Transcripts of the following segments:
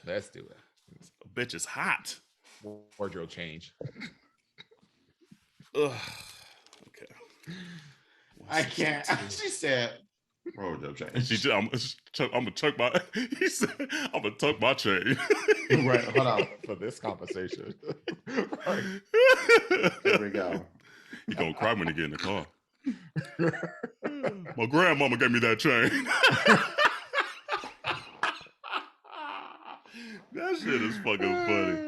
Let's do it. Bitch is hot. Wardrobe change. Ugh. Okay. I can't. She said, wardrobe change. She said, I'm gonna tuck my. He said, I'm gonna tuck my chain. Right, hold on. For this conversation. Here we go. He gonna cry when he get in the car. My grandmama gave me that chain. That shit is fucking funny.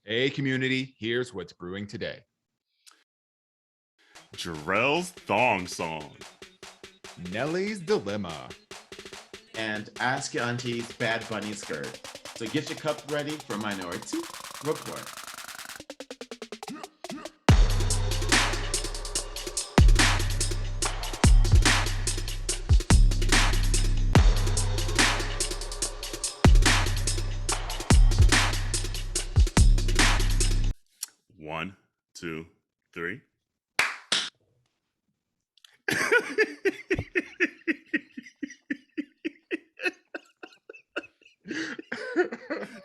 Hey, community, here's what's brewing today. Jerrell's Thong song. Nelly's dilemma. And Ask Yo Aunteas Bad Bunny skirt. So get your cup ready for Minoritea. Record. One, two, three.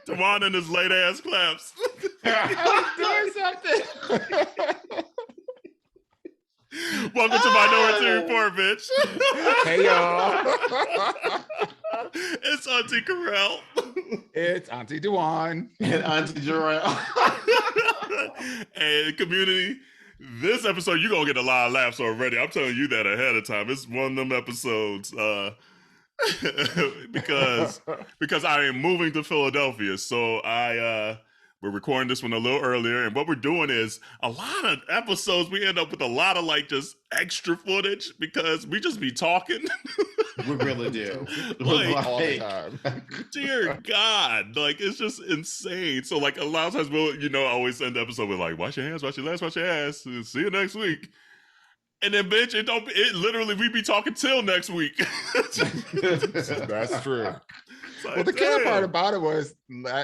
Dawon and his late ass claps. I was doing something. Welcome to Minority Report, bitch. Hey, y'all. It's Auntea Kerel. It's Auntea Dawon. And Auntea Jerrell. And community, this episode, you're going to get a lot of laughs already. I'm telling you that ahead of time. It's one of them episodes because I am moving to Philadelphia. So we're recording this one a little earlier. And what we're doing is a lot of episodes, we end up with a lot of like just extra footage because we just be talking. We really do. Like, All the time. dear God, like it's just insane. So like a lot of times we'll, always end the episode with like, wash your hands, wash your legs, wash your ass. See you next week. And then bitch, it literally we be talking till next week. That's true. Like, Well, the killer part damn. about it was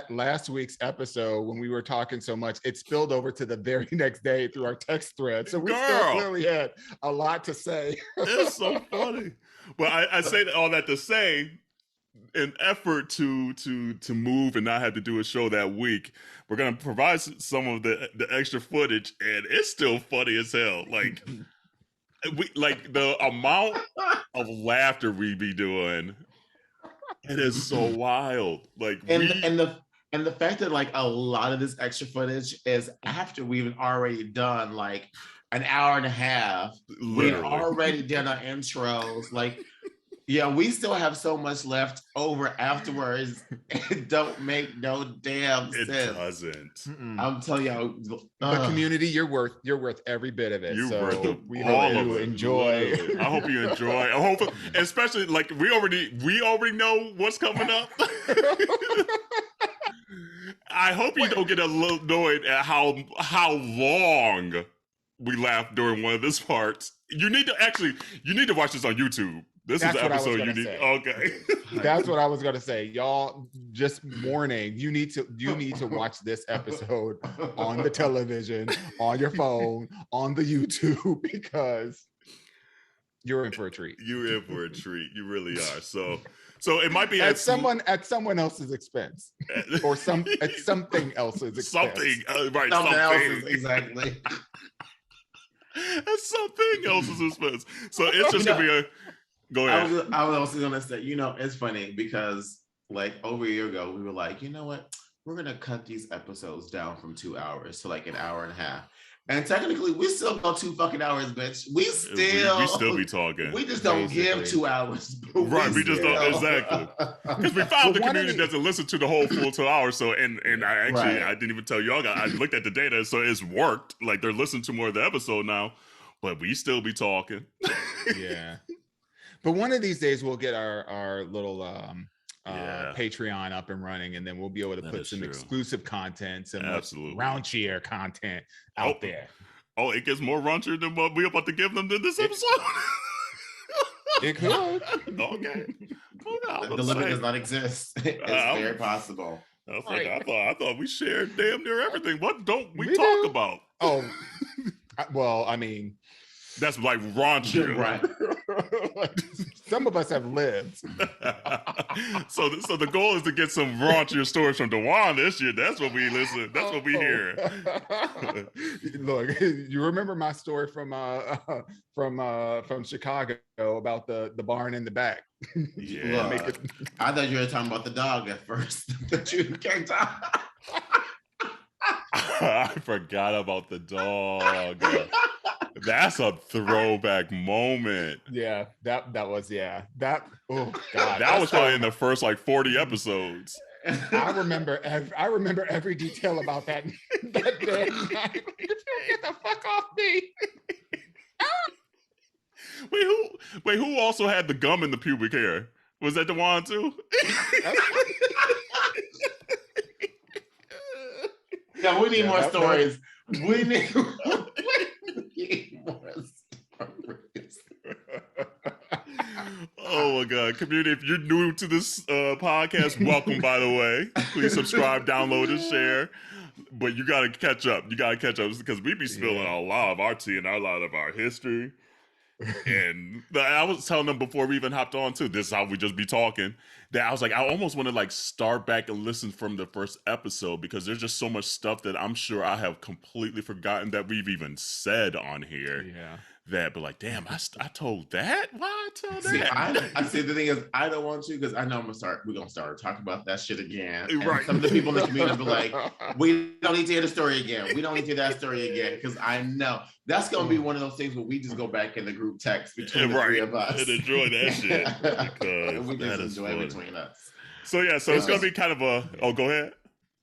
last week's episode when we were talking so much, it spilled over to the very next day through our text thread. So we still Girl. clearly had a lot to say. It's so funny. Well, I say all that to say, in effort to move and not have to do a show that week, we're gonna provide some of the extra footage, and it's still funny as hell. Like the amount of laughter we be doing, it is so wild. Like And the fact that like a lot of this extra footage is after we've already done like an hour and a half. We've literally already done our intros. Like, yeah, we still have so much left over afterwards. It don't make no damn it sense. doesn't. I'm telling y'all, The community, you're worth every bit of it. You're so worth we all hope of you it. enjoy. Literally. I hope you enjoy. I hope, especially like we already know what's coming up. I hope you don't get a little annoyed at how long we laughed during one of this parts. You need to watch this on YouTube. This That's is the what I was episode you gonna need. say. Okay. That's what I was gonna say. Y'all, just warning, you need to watch this episode on the television, on your phone, on the YouTube, because you're in for a treat. You're in for a treat. You really are. So it might be At someone else's expense. Or at something else's expense. something right. something else is Something. exactly. At something else's expense. So it's just gonna be a. Go ahead. I was also gonna say, it's funny because like over a year ago, we were like, you know what? We're gonna cut these episodes down from 2 hours to like an hour and a half. And technically, we still go 2 fucking hours, bitch. We still be talking. We just don't give 2 hours. Right, we just don't exactly. Because we found the community doesn't listen to the whole full 2 hours. So and I didn't even tell y'all. I looked at the data, so it's worked. Like they're listening to more of the episode now, but we still be talking. Yeah. But one of these days we'll get our little Patreon up and running, and then we'll be able to put some exclusive content, some raunchier content out there. Oh, it gets more raunchier than what we're about to give them in this episode? It could. Okay. The limit does not exist. It's very possible. I thought we shared damn near everything. What don't we talk do? about? Oh, well, I mean, that's like raunchy. Right. Some of us have lived. So the goal is to get some raunchier stories from Dawon this year. That's what we listen. That's what we hear. Look, you remember my story from Chicago about the barn in the back. Yeah. Look, I thought you were talking about the dog at first. That you can't talk. I forgot about the dog. That's a throwback moment. Yeah, that was that. Oh God, that was probably in the first like 40 episodes. I remember every detail about that day. Get the fuck off me. Wait, who also had the gum in the pubic hair? Was that Dawon too? Yeah, we need more stories. We need more stories. Oh my God. Community, if you're new to this podcast, welcome, by the way. Please subscribe, download, and share. But you got to catch up. You got to catch up because we be spilling a lot of our tea and a lot of our history. And I was telling them before we even hopped on too, this is how we just be talking, that I was like, I almost want to like start back and listen from the first episode because there's just so much stuff that I'm sure I have completely forgotten that we've even said on here. Yeah. That, but like, damn, I told that? Why I told that? See, I see. The thing is, I don't want to because I know we're gonna start talking about that shit again. And right. Some of the people in the community will be like, we don't need to hear the story again. We don't need to hear that story again because I know that's gonna be one of those things where we just go back in the group text between the three of us and enjoy that shit because we that just is enjoy funny. between us. So yeah, so it's gonna be kind of a. Oh, go ahead.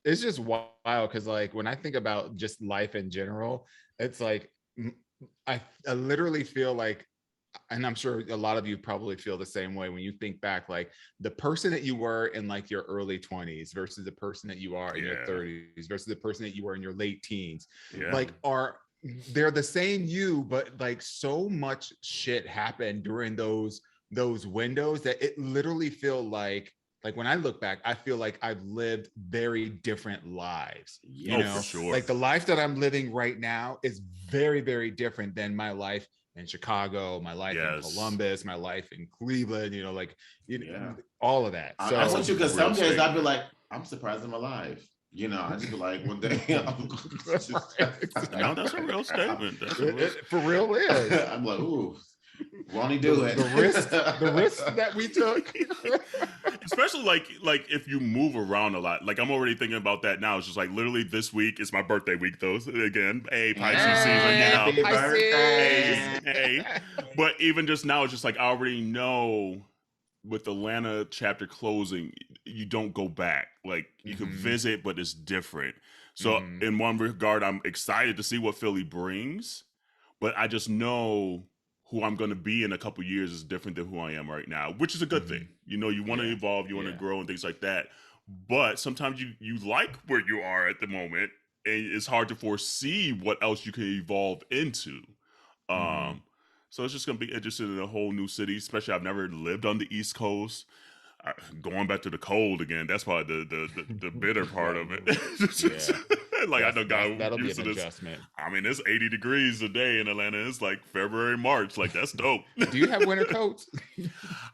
It's just wild because like when I think about just life in general, it's like. I literally feel like, and I'm sure a lot of you probably feel the same way when you think back, like the person that you were in like your early 20s versus the person that you are in your 30s versus the person that you were in your late teens, like they're the same you, but like so much shit happened during those windows that it literally feel like when I look back, I feel like I've lived very different lives. You know, for sure. Like the life that I'm living right now is very, very different than my life in Chicago, my life in Columbus, my life in Cleveland, you know, all of that. So I told you because some days I'd be like, I'm surprised I'm alive. You know, I just be like, one day. No, that's a real statement. For real is. I'm like, ooh. Won't he do it? The risk that we took. Especially like if you move around a lot. Like I'm already thinking about that now. It's just like literally this week is my birthday week though. Again, Pisces season, you know. Happy birthday. Hey. But even just now, it's just like I already know with Atlanta chapter closing, you don't go back. Like you can visit, but it's different. So in one regard, I'm excited to see what Philly brings, but I just know who I'm going to be in a couple years is different than who I am right now, which is a good thing. You know, you want to evolve, you want to grow and things like that. But sometimes you like where you are at the moment and it's hard to foresee what else you can evolve into. So it's just going to be interesting in a whole new city, especially I've never lived on the East Coast. Going back to the cold again, that's probably the bitter part of it. Like I know that'll be an adjustment. I mean, it's 80 degrees a day in Atlanta. It's like February, March. Like that's dope. Do you have winter coats?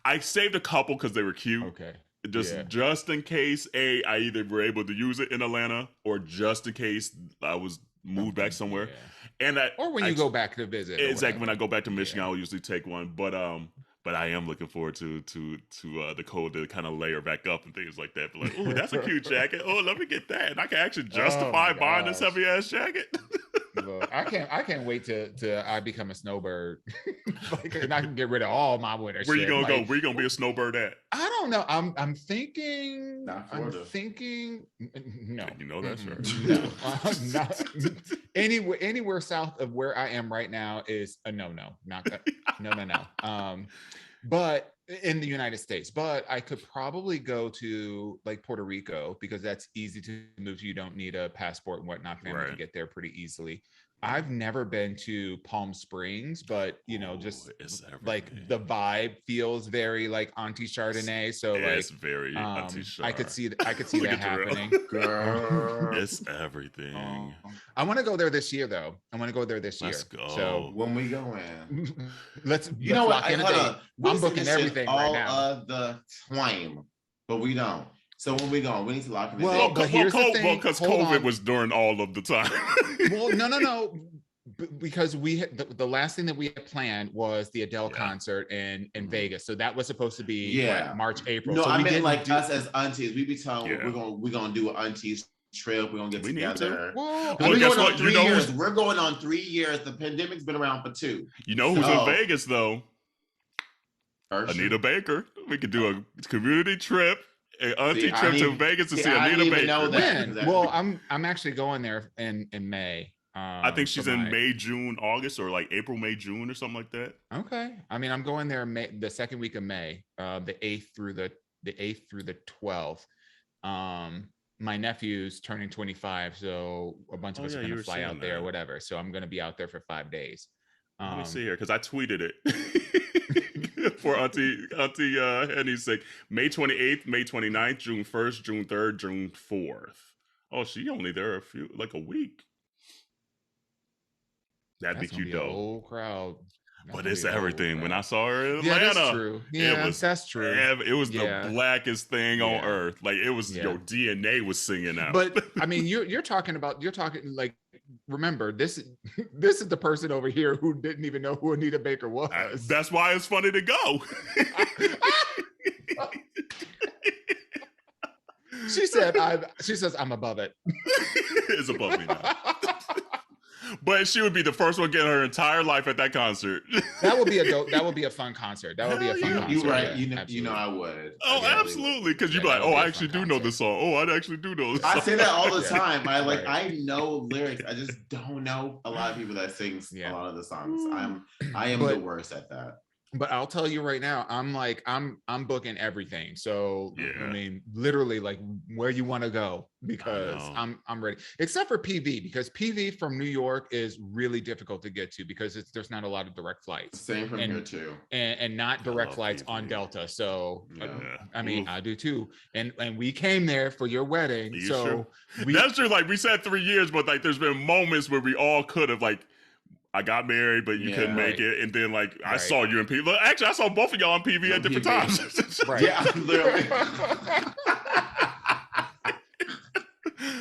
I saved a couple because they were cute. Okay. Just in case I either were able to use it in Atlanta or just in case I was moved back somewhere. And or when you go back to visit. Exactly. When I go back to Michigan, I'll usually take one. But I am looking forward to the cold to kind of layer back up and things like that. But like, oh, that's a cute jacket. Oh, let me get that. And I can actually justify buying this heavy ass jacket. Look, I can't wait to I become a snowbird. And I can get rid of all my winter shit. Where you gonna go? Where you gonna be a snowbird at? I don't know. I'm thinking. Not Florida. I'm thinking. No. You know that's right. No. Anywhere south of where I am right now is a no. Not that. No. But in the United States, but I could probably go to like Puerto Rico because that's easy to move to. You don't need a passport and whatnot. Family can get there pretty easily. I've never been to Palm Springs, but just like the vibe feels very like Auntie Chardonnay. So it's very Auntie Char. I could see that happening. Girl. It's everything. I want to go there this year, though. I want to go there this year. Let's go. So when we go in, let's know what? I'm booking everything right now. All of the time, but we don't. So when we go, we need to lock in. But here's the thing. Because COVID was during all of the time. Well, no. Because we had the last thing that we had planned was the Adele concert in Vegas. So that was supposed to be March, April. No, so I meant like us as aunties. We be telling we're gonna do an aunties trip. We're gonna get together. Well, we're going on 3 years. We're going on 3 years. The pandemic's been around for 2. You know who's in Vegas though? Anita Baker. We could do a community trip. An auntie trip to Vegas to see Anita Baker. Know that. Well, I'm actually going there in May. I think she's in May, June, August, or like April, May, June, or something like that. Okay. I mean, I'm going there the second week of May, the 8th through the 12th. My nephew's turning 25, so a bunch of us are going to fly out there or whatever. So I'm going to be out there for 5 days. Let me see here, because I tweeted it for Auntie Henny's sake. May 28th, May 29th, June 1st, June 3rd, June 4th. Oh, she only there a week. That'd be cute though. Whole crowd. But it's everything. When I saw her in Atlanta, yeah, that's true. Yeah, that's true. It was the blackest thing on earth. Like it was your DNA was singing out. But I mean, you're talking like. Remember, this is the person over here who didn't even know who Anita Baker was. That's why it's funny to go. She says I'm above it. It's above me now. But she would be the first one getting her entire life at that concert. That would be a fun concert. That would be a fun concert. You're right. You know I would. Oh, absolutely. Because you'd be like, oh, I actually do know this song. Oh, I actually do know this song. I say that all the time. I know lyrics. I just don't know a lot of people that sings a lot of the songs. I am the worst at that. But I'll tell you right now, I'm booking everything. So I mean, literally, like where you want to go, because I'm ready. Except for PV, because PV from New York is really difficult to get to because there's not a lot of direct flights. Same from here too, and not direct flights PV on Delta. So I mean, I do too. And we came there for your wedding. So that's true. Like we said 3 years, but like there's been moments where we all could have like. I got married, but you couldn't make it. And then, like, I saw you in PV. Look, actually, I saw both of y'all on PV at different times. Right. Yeah, literally.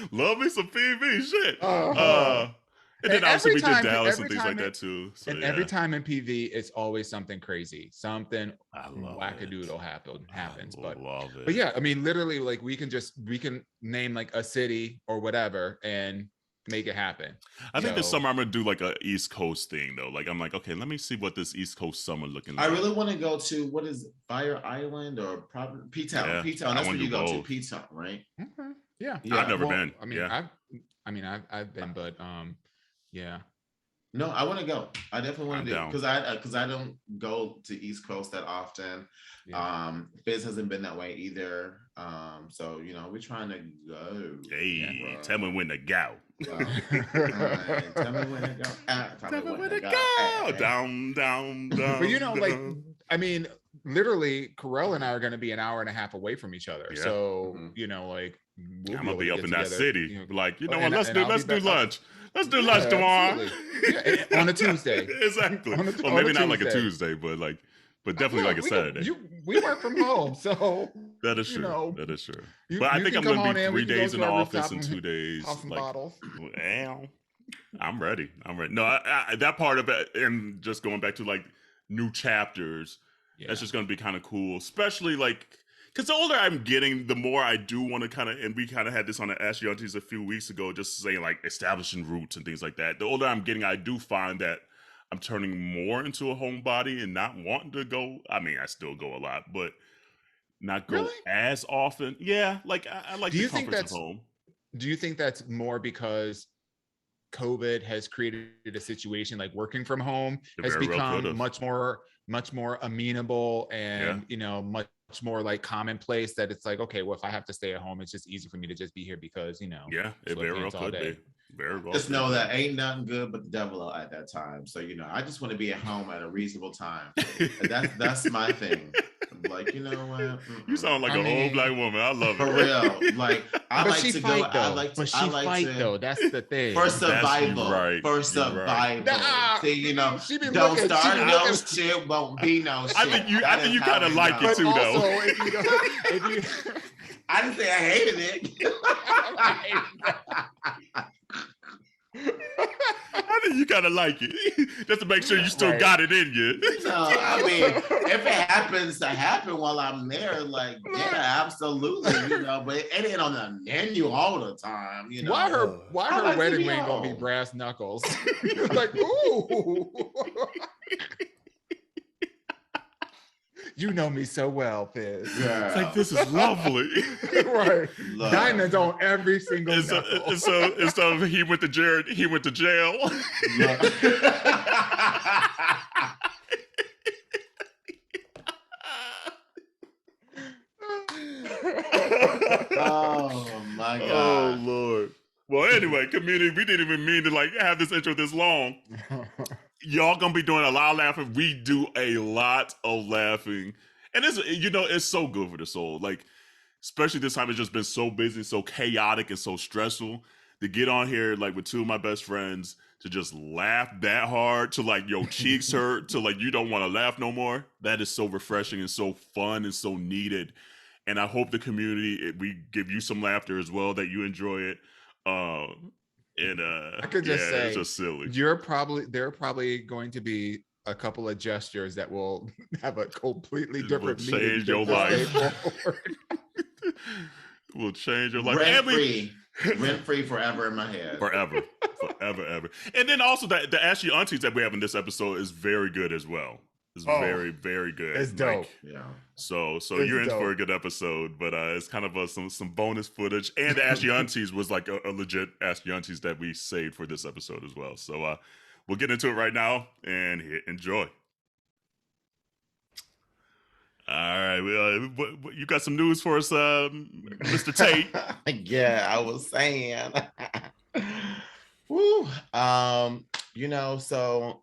Love me some PV shit. And then obviously we did Dallas and things like that too. So, and every time in PV, it's always something crazy. Something wackadoodle happens. But yeah, I mean, literally, like, we can name like a city or whatever and make it happen. I think this summer I'm gonna do like a East Coast thing though. Like I'm like, okay, let me see what this East Coast summer looking like. I really want to go to what is Fire Island or P-Town. Yeah, P-Town. That's where you go to. P-Town, right? Okay. Yeah. I've never been. I've been, but yeah. No, I want to go. I definitely want to do because I don't go to East Coast that often. Yeah. Fizz hasn't been that way either. So we're trying to go. Hey, tell me when to go. Tell me when to go. Tell me when to go. Down. But like, I mean, literally, Kerel and I are going to be an hour and a half away from each other. Yeah. So like, I'm gonna be up in that city. Like, what? Let's do lunch. Let's do lunch tomorrow. Yeah, on a Tuesday. Exactly. Or maybe not like a Tuesday, but definitely like a Saturday. We work from home, so that is true. That is true. But I think I'm gonna be 3 days in the office and 2 days. Like, well, I'm ready. No, I, that part of it, and just going back to like new chapters. Yeah. That's just gonna be kind of cool, especially like. Because the older I'm getting, the more I do want to kind of, and we kind of had this on the Ask Yo Aunteas a few weeks ago, just saying like establishing roots and things like that. The older I'm getting, I do find that I'm turning more into a homebody and not wanting to go. I mean, I still go a lot, but not go as often. Yeah, like I like the comforts of home. Do you think that's more because COVID has created a situation like working from home has become much more amenable and much more like commonplace, that it's like, okay, well, if I have to stay at home, it's just easy for me to just be here because it very well could be. Very well. Just know that ain't nothing good but the devil at that time. So, you know, I just want to be at home at a reasonable time. That's my thing. Like, you know what? You sound like a old black woman. I love it. For real. Like, I but like she to fight, go. though. I like to. But she I like fight to, though. That's the thing. For survival. Right. For survival. Nah, See, you know, she be don't looking, start she be no looking. shit, won't be no shit. I think you kind of like it But too, also, though. if you I didn't say I hated it. I think you kind of like it, just to make sure you still got it in you. No, I mean, if it happens to happen while I'm there, like, yeah, absolutely, you know, but it ain't on the menu all the time, you know. why her like wedding to ring gonna be home. brass knuckles? Like, ooh. You know me so well, Fizz. Yeah. It's like, this is lovely. Right. Love. Diamonds on every single And knuckle. so he went to jail. He went to jail. Oh my God. Oh Lord. Well, anyway, community, we didn't even mean to like have this intro this long. Y'all gonna be doing a lot of laughing. We do a lot of laughing, and it's so good for the soul. Like, especially this time, it's just been so busy, so chaotic, and so stressful. To get on here like with two of my best friends to just laugh that hard to like your cheeks hurt to like you don't want to laugh no more. That is so refreshing and so fun and so needed. And I hope the community, we give you some laughter as well, that you enjoy it. I could just say, it's just silly. there are probably going to be a couple of gestures that will have a completely different will change meaning. your life. Will change your life. Rent free forever in my head. Forever. Ever. And then also the Ask Yo Aunteas that we have in this episode is very good as well. It's very, very good. It's dope. Yeah. So It's you're in dope. for a good episode, but it's kind of some bonus footage. And the Ask Yo Aunteas was like a legit Ask Yo Aunteas that we saved for this episode as well. So we'll get into it right now and enjoy. All right, you got some news for us, Mr. Tate? Yeah, I was saying. Woo. So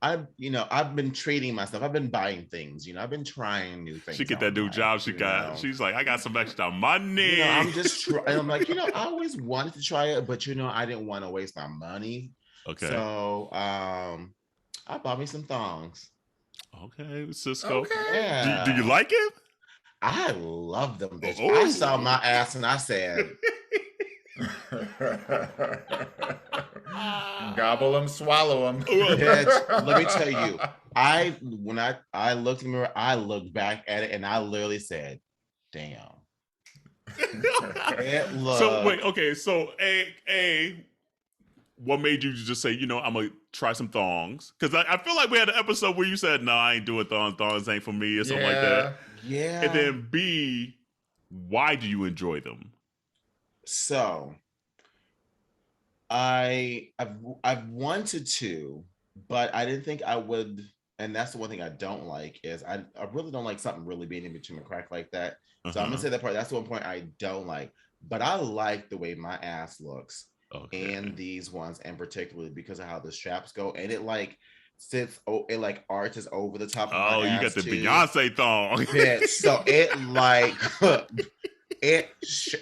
I've been treating myself. I've been buying things. I've been trying new things. She get that new job she got. She's like, I got some extra money. I'm just trying. I'm like, I always wanted to try it, but I didn't want to waste my money. Okay. So I bought me some thongs. Okay, Cisco. Okay. Yeah. Do you like it? I love them, bitch. Oh. I saw my ass and I said, gobble them, swallow them. bitch, let me tell you, when I looked in the mirror, I looked back at it and I literally said, damn. So wait, okay, so what made you just say, I'm gonna try some thongs? Because I feel like we had an episode where you said, no, I ain't doing thongs. Thongs ain't for me or something like that. Yeah. And then B, why do you enjoy them? So I've wanted to, but I didn't think I would. And that's the one thing I don't like is I really don't like something really being in between the crack like that. So I'm gonna say that part. That's the one point I don't like. But I like the way my ass looks in these ones, and particularly because of how the straps go, and it like sits, it like arches over the top of my ass. Oh, you got the too. Beyonce thong. Bitch, so it like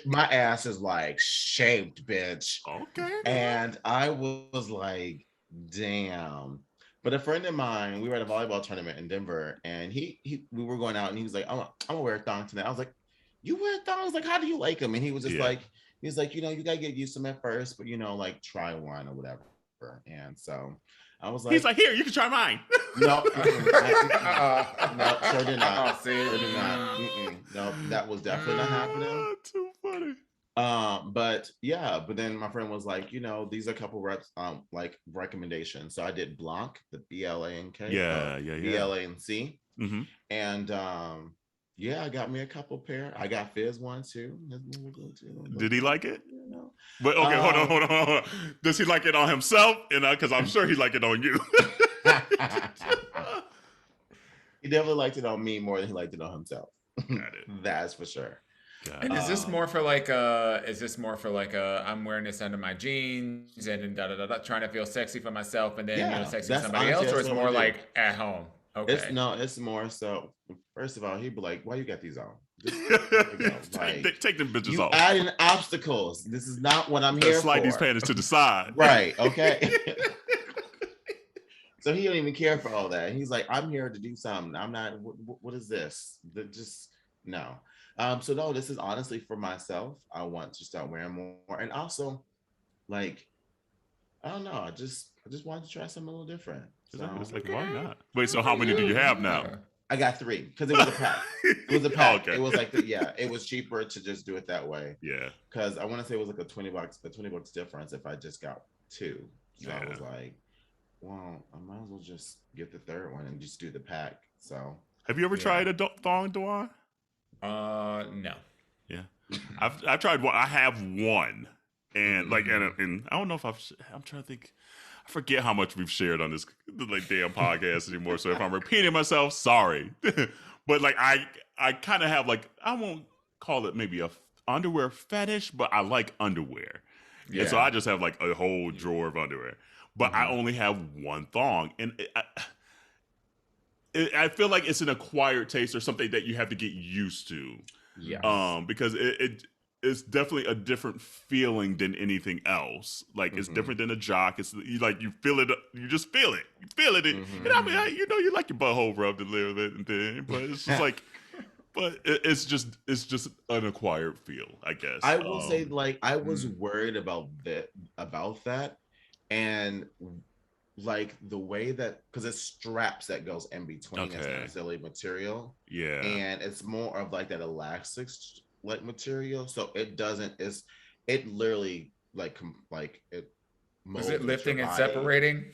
my ass is like shaped, bitch. Okay. And I was like, damn. But a friend of mine, we were at a volleyball tournament in Denver, and we were going out, and he was like, I'm gonna wear a thong tonight. I was like, you wear thongs? Like, how do you like them? And he was just like, you gotta get used to them at first, but like try one or whatever. And so I was like, he's like, here, you can try mine. no, no, sure did not. Sure did not. No, that was definitely not happening. Too funny. But then my friend was like, these are a couple reps, like recommendations. So I did Blanc, the BLANK, BLANC, and I got me a couple pair. I got Fizz one too. Did he like it? But okay, hold on. Does he like it on himself? And because I'm sure he liked it on you. He definitely liked it on me more than he liked it on himself. Got it. That's for sure. And is this more for like I'm wearing this under my jeans and da da da da, trying to feel sexy for myself and then sexy for somebody else, or it's more like at home? Okay. It's more so. First of all, he'd be like, "Why you got these on?" Take them bitches you off. Adding obstacles. This is not what I'm here for. Slide these panties to the side. Right. Okay. So he don't even care for all that. He's like, I'm here to do something. I'm not. What is this? Just no. So no, this is honestly for myself. I want to start wearing more, and also, like, I don't know. I just wanted to try something a little different. So it's like, why not? Wait, so how many do you have now? I got 3 because it was a pack. It was a pack. Okay. It was like it was cheaper to just do it that way. Yeah. Because I want to say it was like a $20 difference if I just got 2. So I was like, well, I might as well just get the 3rd one and just do the pack. So have you ever tried a thong, Dawon? No. Yeah. I've tried one. I have one. And like and I don't know if I'm trying to think. I forget how much we've shared on this like damn podcast anymore. So if I'm repeating myself, sorry. But like I kind of have like, I won't call it maybe a underwear fetish, but I like underwear. Yeah. And so I just have like a whole drawer of underwear. But I only have one thong. And I feel like it's an acquired taste or something that you have to get used to. Yeah. Because it's definitely a different feeling than anything else. Like it's different than a jock. It's you feel it. You just feel it. You feel it. And I mean, you like your butthole rubbed a little bit, and then, but it's just like, but it's just an acquired feel, I guess. I will say, like, I was worried about that, and like the way that, because it's straps that goes in between. It's not necessarily material. Yeah, and it's more of like that elastic like material, so it literally like it is it lifting and separating?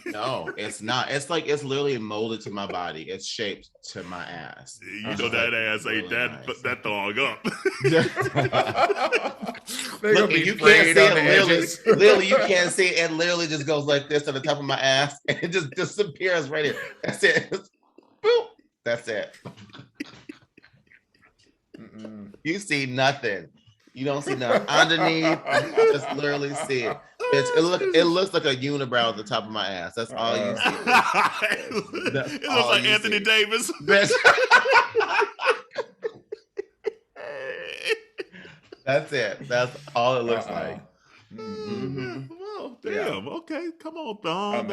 No, it's not. It's like it's literally molded to my body. It's shaped to my ass. You know that ass ain't really nice. that thong up. Look, you can't see it. Literally, you can't see it. It literally just goes like this to the top of my ass, and it just disappears right here. That's it. Boop. That's it. You see nothing. You don't see nothing underneath. You just literally see it. It looks like a unibrow at the top of my ass. That's all you see. It looks like Anthony Davis. That's it. That's all it looks like. Well, damn. Yeah. Okay, come on, thong.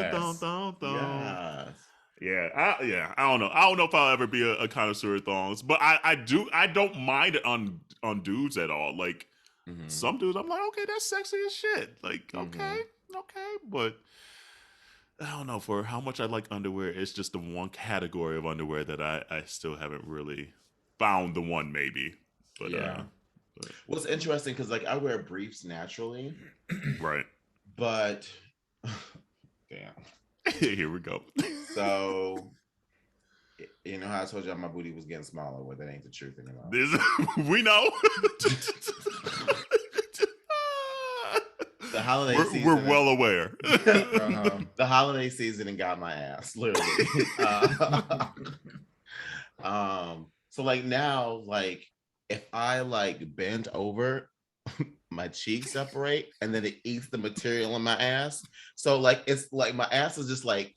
Yes. Yeah, I don't know. I don't know if I'll ever be a connoisseur of thongs, but I don't mind it on dudes at all. Like some dudes, I'm like, okay, that's sexy as shit. Like, okay, but I don't know, for how much I like underwear. It's just the one category of underwear that I still haven't really found the one, maybe. But what's interesting, because like I wear briefs naturally, right? But damn. Here we go. So, you know how I told y'all my booty was getting smaller? Well, that ain't the truth anymore. We know. The holiday season. We're well aware. The holiday season and got my ass, literally. So like now, like if I like bend over, my cheeks separate and then it eats the material in my ass. So like it's like my ass is just like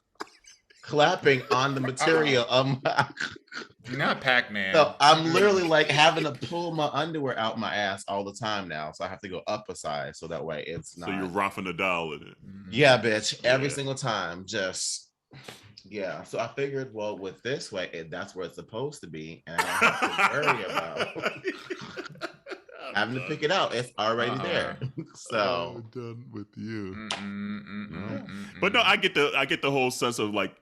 clapping on the material of my. You're not Pac-Man. So I'm literally like having to pull my underwear out my ass all the time now. So I have to go up a size so that way it's not. So you're roughing the dial in it. Yeah, bitch. Every single time. Just so I figured, well, with this way, that's where it's supposed to be, and I don't have to worry about having to pick it out. It's already there. So I'm done with you. But no, I get the whole sense of like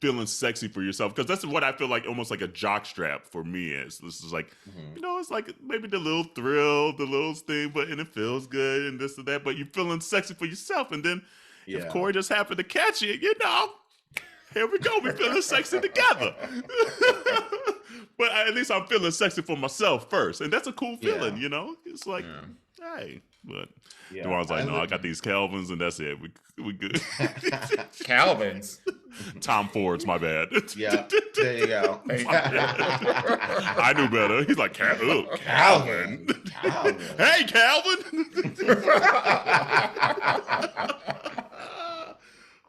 feeling sexy for yourself, because that's what I feel like, almost like a jock strap for me is. This is like, it's like maybe the little thrill, the little thing, and it feels good and this and that, but you're feeling sexy for yourself. And then if Corey just happened to catch it, here we go, we're feeling sexy together. But at least I'm feeling sexy for myself first, and that's a cool feeling, It's like Hey, but Yeah. Dawon's like, no, I got these Calvins and that's it. We good. Calvins. Tom Ford's, my bad. Yeah, there you go. I knew better. He's like, Calvin. Calvin. Hey, Calvin.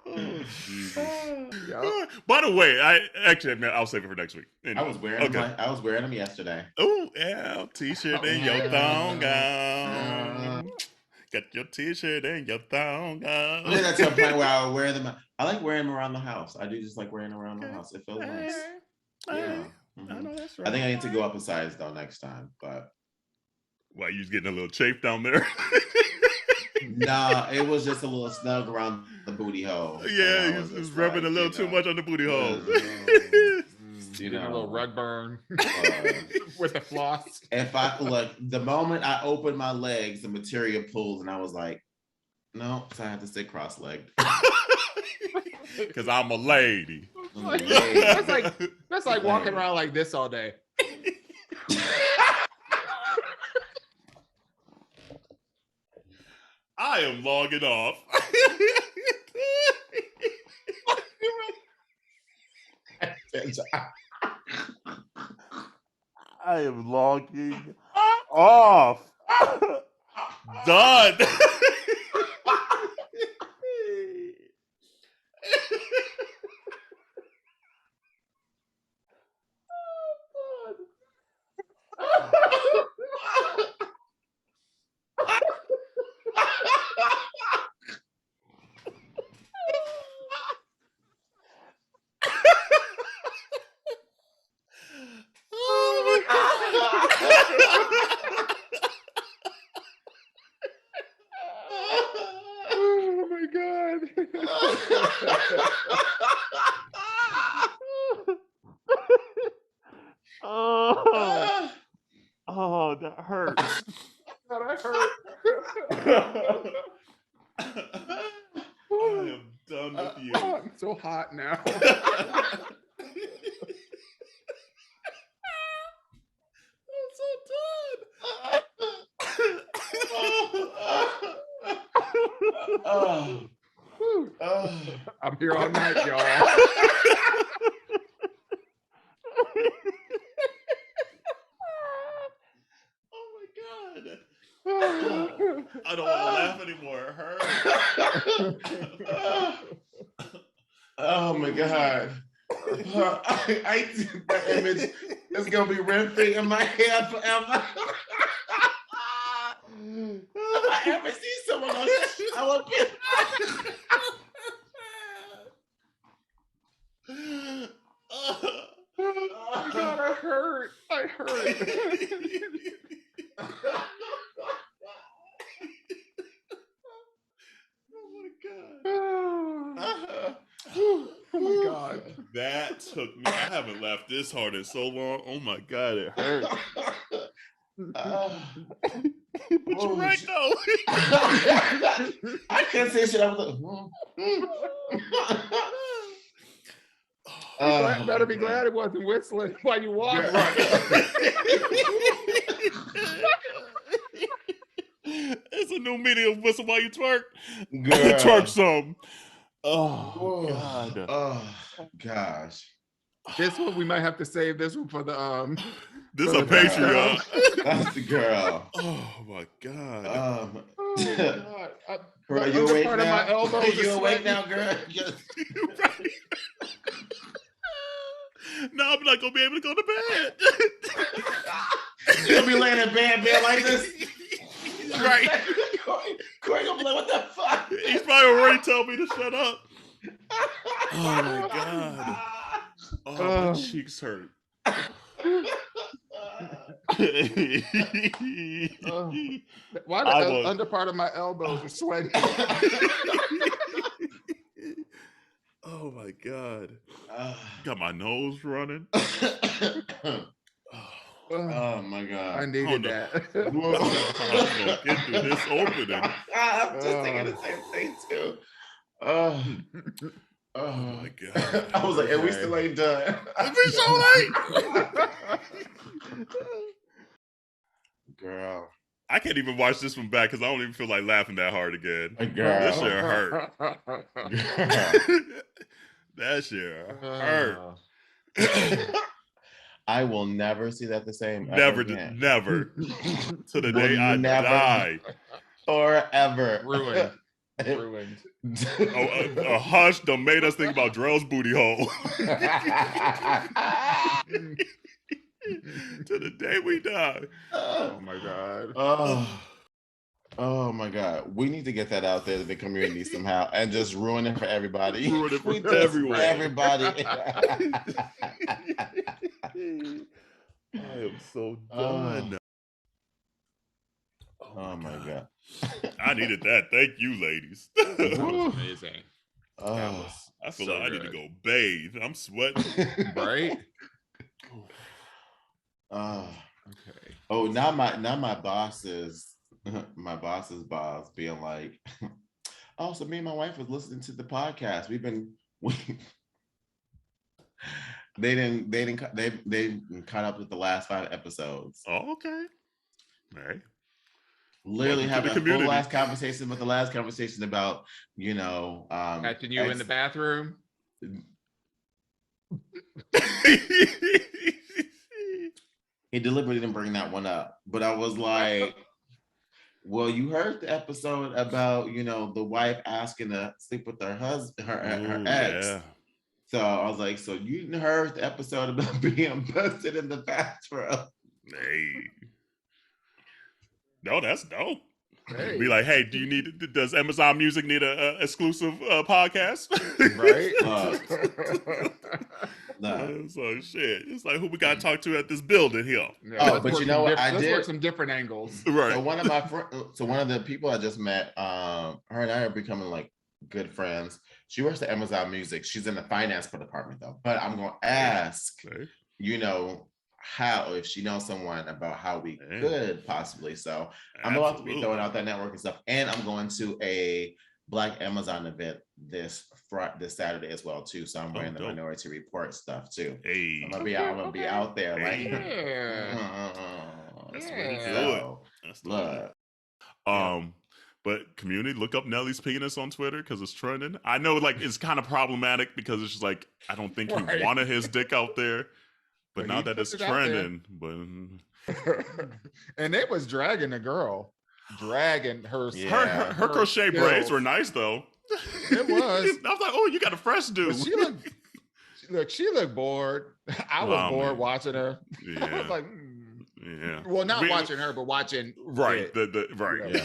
Oh, Jesus. Yep. By the way, I'll save it for next week. Anyway. I was wearing them yesterday. Oh, yeah, t-shirt and your thong on. Got your t-shirt and your thong on. I got to a point where I wear them. I like wearing them around the house. I do just like wearing them around the house. It feels nice. Yeah. I know that's right. I think I need to go up a size though next time. But why you was getting a little chafed down there? Nah, it was just a little snug around the booty hole. Yeah, he was rubbing a little too much on the booty hole. You know, a little rug burn with the floss. If I the moment I opened my legs, the material pulls, and I was like, no, so I have to stay cross-legged. Because I'm a lady. That's like walking around like this all day. I am logging off. I am logging off. Done. Oh my God. Oh, that hurts. That hurt. I am done with you. I'm so hot now. I'm so done. I'm here all night, y'all. Oh my God. I don't want to laugh anymore. It hurts. Oh my God. I that image is gonna be rent-free in my head forever. If I ever see someone like that, I will be. Oh my God, I hurt. Oh my God. That took me. I haven't laughed this hard in so long. Oh my God, it hurt. But you're right though. I couldn't say shit. I was like, You better be glad it wasn't whistling while you walk. It's a new media of whistle while you twerk. Girl. Twerk some. Oh God. Oh gosh. This one we might have to save this one for the This for a the Patreon. That's the girl. Oh my God. Oh my God. Girl, you awake part now? Of my elbows you awake now, girl? Right. No, I'm not gonna be able to go to bed. You'll be laying in bed like this. Right. Corey gonna be like, what the fuck? He's probably already told me to shut up. Oh my God. Oh, my cheeks hurt. Why the under part of my elbows are sweating? Oh my God. Got my nose running. Oh my God. I needed that. I'm gonna get through this opening. I'm just thinking the same thing too. Oh my God. I was like, and we still ain't done. We so late. Girl. I can't even watch this one back because I don't even feel like laughing that hard again. Girl. This shit hurt. That shit hurt. I will never see that the same. Never. To the day I die. Forever. Ruined. A hush done made us think about Drell's booty hole. To the day we die. Oh my God. Oh my God. We need to get that out there to the community somehow and just ruin it for everybody. Ruin it for everybody. I am so done. Oh my God. I needed that. Thank you, ladies. That was amazing. Oh, I feel so like I need good. to go bathe. I'm sweating. Right? Okay. Oh, now my boss's boss being like, oh, so me and my wife was listening to the podcast. They didn't caught up with the last 5 episodes. Oh, okay. All right. Literally having a full last conversation, but the last conversation about, Catching you in the bathroom. He deliberately didn't bring that one up, but I was like, well, you heard the episode about, the wife asking to sleep with her husband, her ex. Yeah. So I was like, so you heard the episode about being busted in the bathroom. Hey. No, that's dope. Hey. Be like, hey, does Amazon Music need a exclusive podcast? Right? No. So shit. It's like, who we got to talk to at this building here? Yeah, but you know what? Let's work some different angles. Right. So one of the people I just met, her and I are becoming like good friends. She works at Amazon Music. She's in the finance department though. But I'm going to ask, how, if she knows someone about how we could possibly. So I'm about to be throwing out that network and stuff. And I'm going to a Black Amazon event this Saturday as well too. So I'm wearing the Minority Report stuff too. Hey. I'm gonna be out there like That's really good. That's look. But community, look up Nelly's penis on Twitter because it's trending. I know it's kind of problematic because it's just like I don't think he wanted his dick out there. But now that it's trending, and they was dragging the girl, her. Yeah. Her crochet braids were nice though. It was. I was like, oh, you got a fresh dude. She looked bored. I was bored watching her. Yeah. I was like, yeah. Well, not watching her, but watching. Right. Right.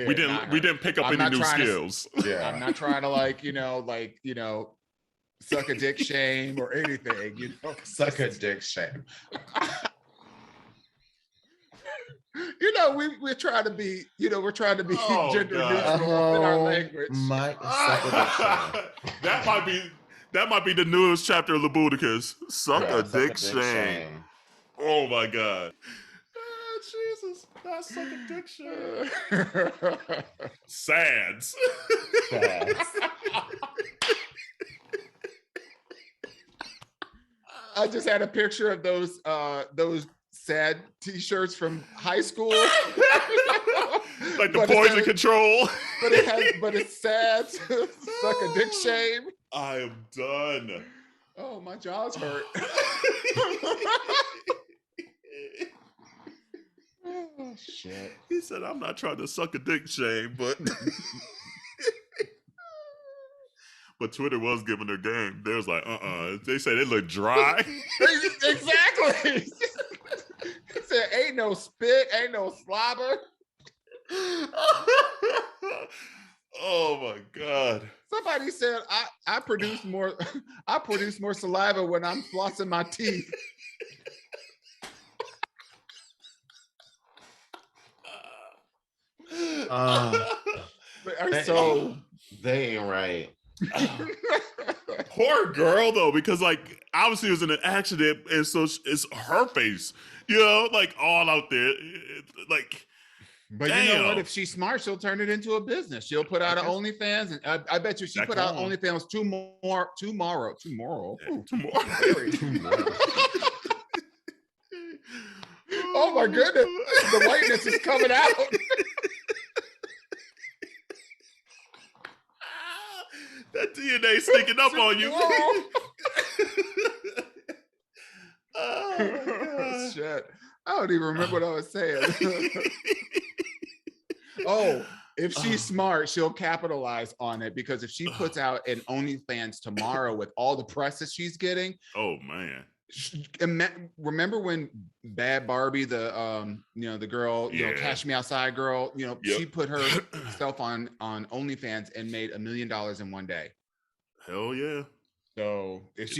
We didn't pick up any new skills. I'm not trying to suck a dick shame or anything, Suck a dick shame. We're trying to be, gender neutral in our language. That might be the newest chapter of Labuticus. Suck a dick shame. Oh my God. Jesus, that's such a dick shame. Sads. I just had a picture of those sad T-shirts from high school, like the poison control. But it's sad. Suck a dick shame. I am done. Oh, my jaws hurt. Oh, shit. He said, "I'm not trying to suck a dick shame, but." But Twitter was giving her game. They was like, They said it looked dry. Exactly. He said, ain't no spit, ain't no slobber. Oh my God. Somebody said I produce more saliva when I'm flossing my teeth. They ain't right. Poor girl though, because obviously it was in an accident, and so it's her face, all out there, But damn. You know what? If she's smart, she'll turn it into a business. She'll put out an OnlyFans, and I bet you she put out OnlyFans tomorrow. Oh my goodness, the whiteness is coming out. That DNA sneaking up on you. Oh my God. Shit. I don't even remember what I was saying. Oh, if she's smart, she'll capitalize on it, because if she puts out an OnlyFans tomorrow with all the press that she's getting. Oh man. Remember when Bad Barbie, the the girl, Cash Me Outside girl, she put herself on OnlyFans and made $1 million in one day. Hell yeah. So if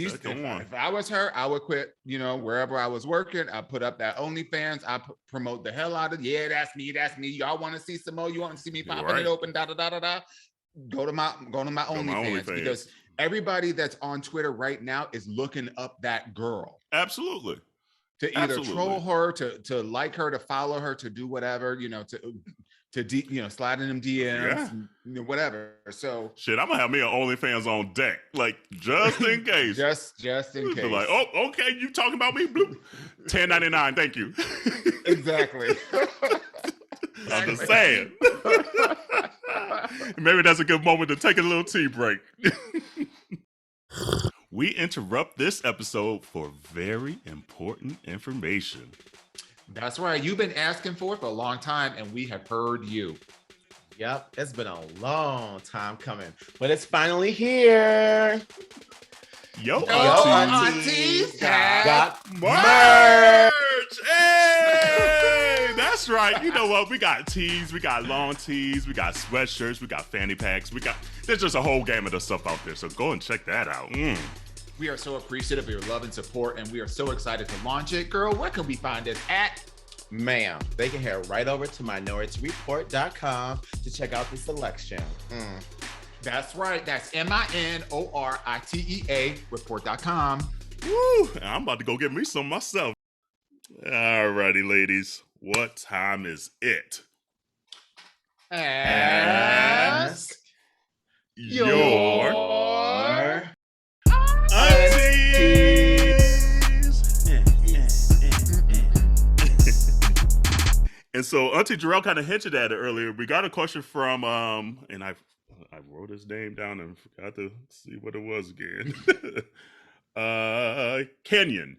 I was her, I would quit, wherever I was working. I put up that OnlyFans. I promote the hell out of it. Yeah, that's me. Y'all want to see some more? You want to see me popping it open? Da da da da da. Go to my OnlyFans, because everybody that's on Twitter right now is looking up that girl. Absolutely. To either troll her, to like her, to follow her, to do whatever, to slide in them DMs, whatever. So shit, I'm gonna have me an OnlyFans on deck, like just in case. just in case. Like, oh, okay, you talking about me? Bloop. $10.99, thank you. Exactly. I'm just saying. Maybe that's a good moment to take a little tea break. We interrupt this episode for very important information. That's right. You've been asking for it for a long time, and we have heard you. Yep, it's been a long time coming, but it's finally here. Yo Aunteas got merch! Hey! That's right. You know what? We got tees, we got long tees, we got sweatshirts, we got fanny packs, there's just a whole gamut of stuff out there, so go and check that out. We are so appreciative of your love and support, and we are so excited to launch it. Girl, where can we find it at? Ma'am, they can head right over to minorityareport.com to check out the selection. That's right. That's MINORITEA report.com. Woo! I'm about to go get me some myself. Alrighty, ladies. What time is it? Ask your And so Auntea Jerrell kind of hinted at it earlier. We got a question from, and I wrote his name down and forgot to see what it was again. Kenyon.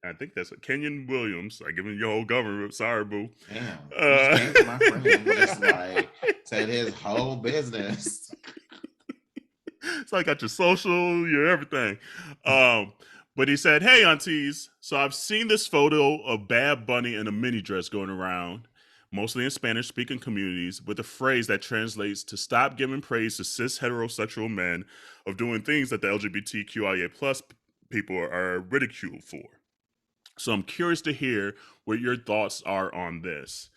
I think that's Kenyon Williams. I give him your whole government. Sorry, boo. Damn. Just came to my friend and just said his whole business. So I got your social, your everything. But he said, hey, aunties. So I've seen this photo of Bad Bunny in a mini dress going around, mostly in Spanish-speaking communities, with a phrase that translates to stop giving praise to cis heterosexual men of doing things that the LGBTQIA plus people are ridiculed for. So I'm curious to hear what your thoughts are on this.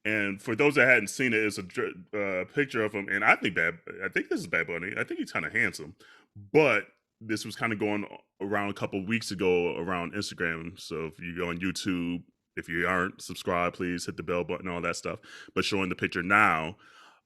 And for those that hadn't seen it, it's a picture of him. And I think this is Bad Bunny. I think he's kind of handsome. But this was kind of going around a couple of weeks ago around Instagram. So if you go on YouTube, if you aren't subscribed, please hit the bell button, all that stuff. But showing the picture now,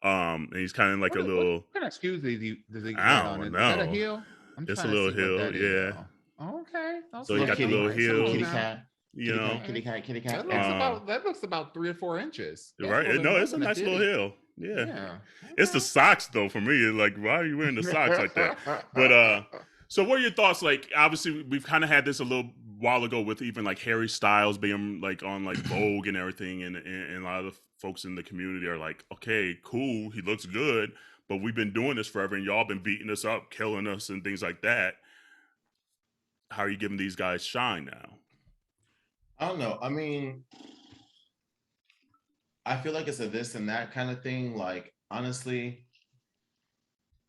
and he's kind of like what kind of shoes does he I don't know. Is that a heel? It's a little heel, yeah. Okay. So he got the little heel. Kitty cat. Kitty cat. That looks about 3 or 4 inches. Right? No, it's a nice little heel. Yeah. It's the socks though for me. Like, why are you wearing the socks like that? But so what are your thoughts? Like, obviously we've kind of had this a little while ago with even like Harry Styles being like on like Vogue and everything, and a lot of the folks in the community are like, okay, cool, he looks good, but we've been doing this forever, and y'all been beating us up, killing us, and things like that. How are you giving these guys shine now? I don't know. I mean, I feel like it's a this and that kind of thing. Like, honestly,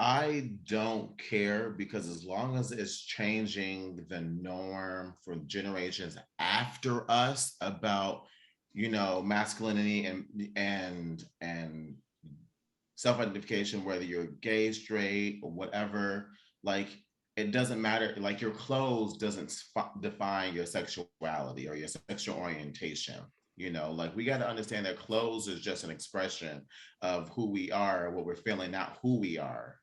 I don't care, because as long as it's changing the norm for generations after us about, masculinity and self-identification, whether you're gay, straight, or whatever, like, it doesn't matter. Like, your clothes doesn't define your sexuality or your sexual orientation. Like, we got to understand that clothes is just an expression of who we are, what we're feeling, not who we are,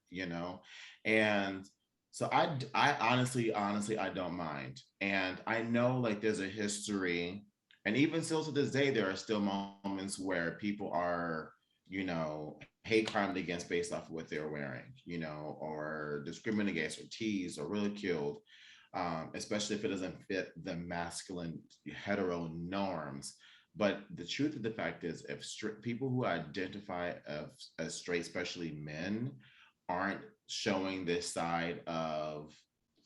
And so I honestly, I don't mind. And I know, like, there's a history And even still to this day, there are still moments where people are, you know, hate crimed against based off of what they're wearing, you know, or discriminated against or teased or ridiculed, especially if it doesn't fit the masculine hetero norms. But the truth of the fact is, if people who identify as straight, especially men, aren't showing this side of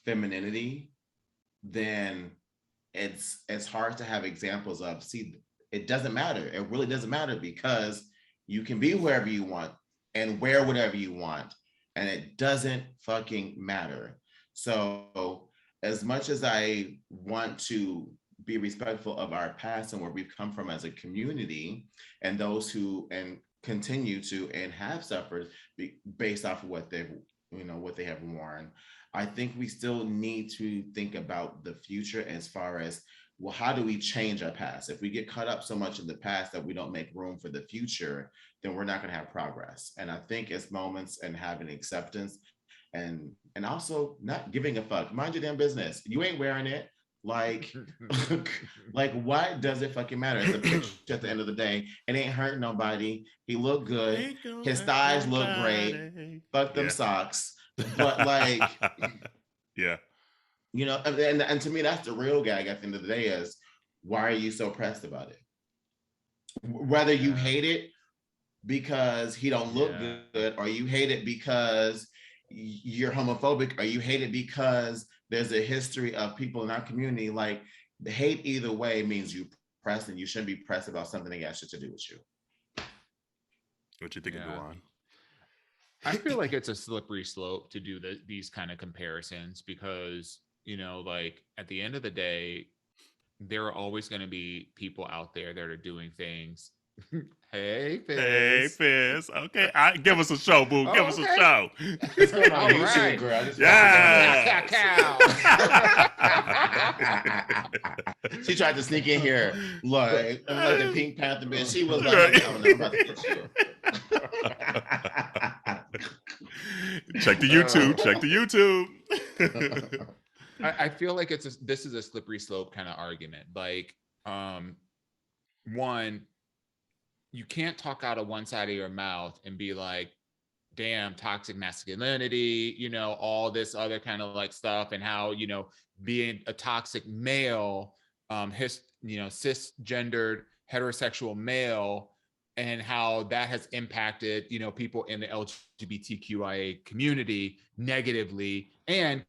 femininity, then it's hard to have examples of, see, it doesn't matter. It really doesn't matter, because you can be wherever you want and wear whatever you want, and it doesn't fucking matter. So as much as I want to be respectful of our past and where we've come from as a community, and those who and continue to and have suffered based off of what they've, you know, what they have worn, I think we still need to think about the future as far as, well, how do we change our past? If we get caught up so much in the past that we don't make room for the future, then we're not going to have progress. And I think it's moments and having acceptance and also not giving a fuck. Mind your damn business. You ain't wearing it. Like, like, why does it fucking matter? It's a picture at the end of the day. It ain't hurting nobody. He looked good. His thighs look great. Fuck them socks. But like, yeah, you know, and to me, that's the real gag at the end of the day is, why are you so pressed about it? Whether you hate it because he don't look good, or you hate it because you're homophobic, or you hate it because there's a history of people in our community, like, the hate either way means you pressed, and you shouldn't be pressed about something that got shit to do with you. What you think of Dawon? I feel like it's a slippery slope to do these kind of comparisons, because, you know, like, at the end of the day, there are always going to be people out there that are doing things. Hey, Fizz. Hey, Fizz. Okay, give us a show, boo. Give us a show. It's going on YouTube, right. Girl. Yeah. She tried to sneak in here, like the Pink Panther bitch. She was like, I'm about to get you. Check the YouTube. Check the YouTube. I feel like this is a slippery slope kind of argument. Like, one, you can't talk out of one side of your mouth and be like, damn, toxic masculinity, you know, all this other kind of like stuff, and how, you know, being a toxic male, cisgendered heterosexual male, and how that has impacted, you know, people in the LGBTQIA community negatively, and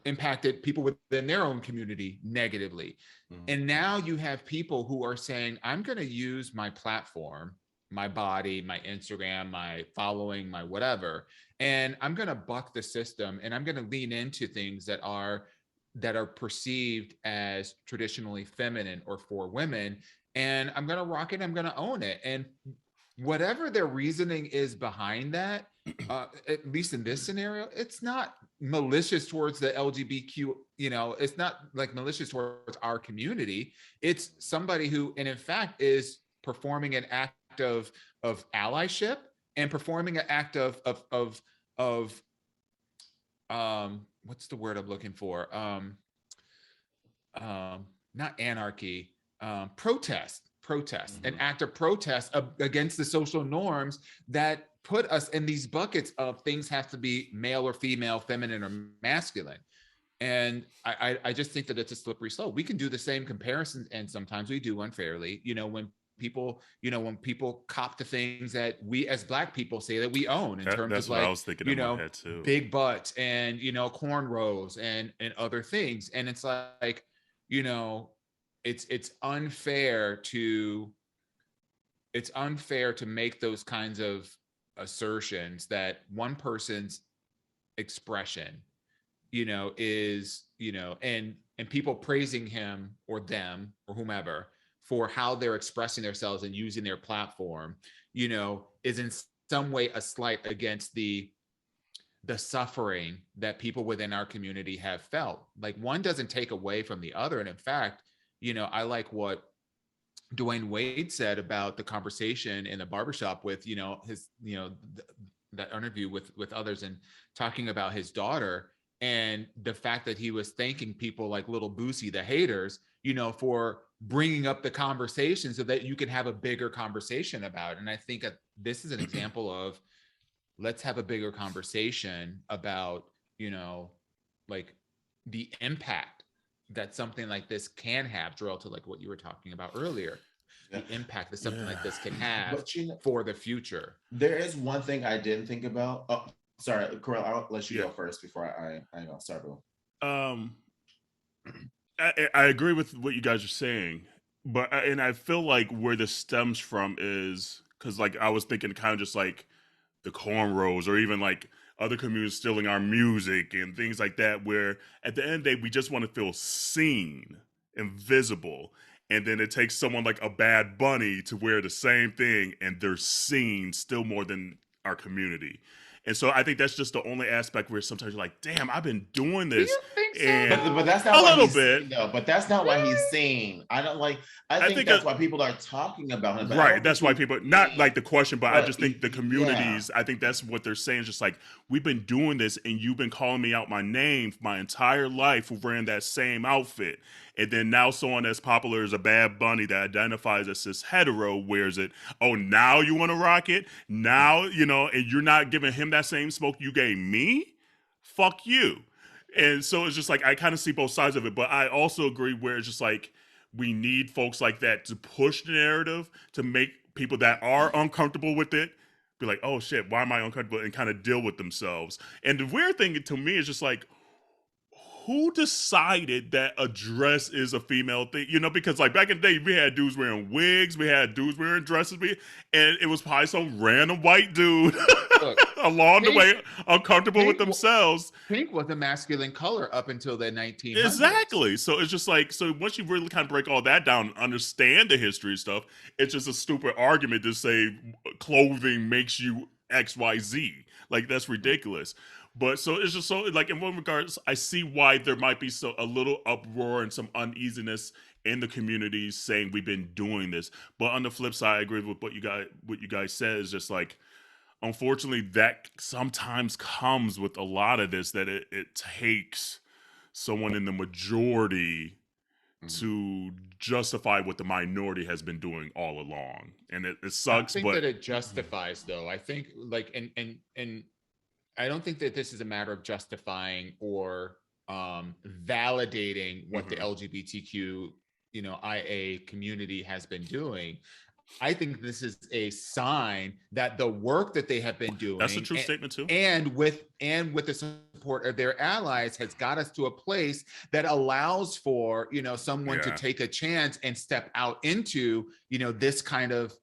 impacted people within their own community negatively. Mm-hmm. And now you have people who are saying, I'm going to use my platform, my body, my Instagram, my following, my whatever, and I'm going to buck the system, and I'm going to lean into things that are perceived as traditionally feminine or for women, and I'm going to rock it. I'm going to own it. And whatever their reasoning is behind that, at least in this scenario, it's not malicious towards the LGBTQ, you know, it's not like malicious towards our community. It's somebody who, and in fact, is performing an act of allyship, and performing an act of what's the word I'm looking for? Not anarchy, protest, mm-hmm. An act of protest against the social norms that put us in these buckets of things have to be male or female, feminine or masculine. And I just think that it's a slippery slope. We can do the same comparisons, and sometimes we do unfairly, you know, when people cop to things that we as Black people say that we own in terms of, like, I was thinking, you know, big butts and, you know, cornrows and other things. And it's like, you know, it's unfair to make those kinds of assertions that one person's expression, you know, is, you know, and people praising him or them or whomever for how they're expressing themselves and using their platform, you know, is in some way a slight against the suffering that people within our community have felt. Like, one doesn't take away from the other. And in fact, you know, I like what Dwayne Wade said about the conversation in the barbershop with, you know, his, you know, that interview with others, and talking about his daughter, and the fact that he was thanking people like Little Boosie, the haters, for bringing up the conversation so that you can have a bigger conversation about it. And I think that this is an example of, let's have a bigger conversation about, like the impact that something like this can have, Jerrell, to like what you were talking about earlier, the impact that something like this can have for the future. There is one thing I didn't think about. Oh, sorry, Kerel, I'll let you go first before I go. Sorry, Bill. I agree with what you guys are saying, but and I feel like where this stems from is because like I was thinking kind of just like the cornrows or even like other communities stealing our music and things like that, where at the end of the day we just want to feel seen and visible, and then it takes someone like a Bad Bunny to wear the same thing and they're seen still more than our community. And so I think that's just the only aspect where sometimes you're like, damn, I've been doing this. Do you think so? And but that's not a why little he's bit. seen, though. But that's not why he's seen. I think that's why people are talking about him. Right. That's why people, not like the question, but I just think the communities, I think that's what they're saying. Just like, we've been doing this and you've been calling me out my name my entire life for wearing that same outfit. And then now someone as popular as a Bad Bunny that identifies as this hetero wears it. Oh, now you want to rock it? Now, and you're not giving him that same smoke you gave me? Fuck you. And so it's just like, I kind of see both sides of it. But I also agree where it's just like, we need folks like that to push the narrative, to make people that are uncomfortable with it be like, oh shit, why am I uncomfortable? And kind of deal with themselves. And the weird thing to me is just like, who decided that a dress is a female thing? Because like back in the day, we had dudes wearing wigs, we had dudes wearing dresses, and it was probably some random white dude along the way, uncomfortable with themselves. Pink was a masculine color up until the 1900s. Exactly. So it's just like, so once you really kind of break all that down and understand the history stuff, it's just a stupid argument to say clothing makes you XYZ. Like, that's ridiculous. But so it's just so like in one regards, I see why there might be a little uproar and some uneasiness in the communities saying we've been doing this. But on the flip side, I agree with what you guys said is just like, unfortunately, that sometimes comes with a lot of this, that it takes someone in the majority to justify what the minority has been doing all along, and it sucks. I think that it justifies, though. I think like and I don't think that this is a matter of justifying or validating what the LGBTQ, IA community has been doing. I think this is a sign that the work that they have been doing, that's a true statement too, and with the support of their allies, has got us to a place that allows for someone to take a chance and step out into this kind of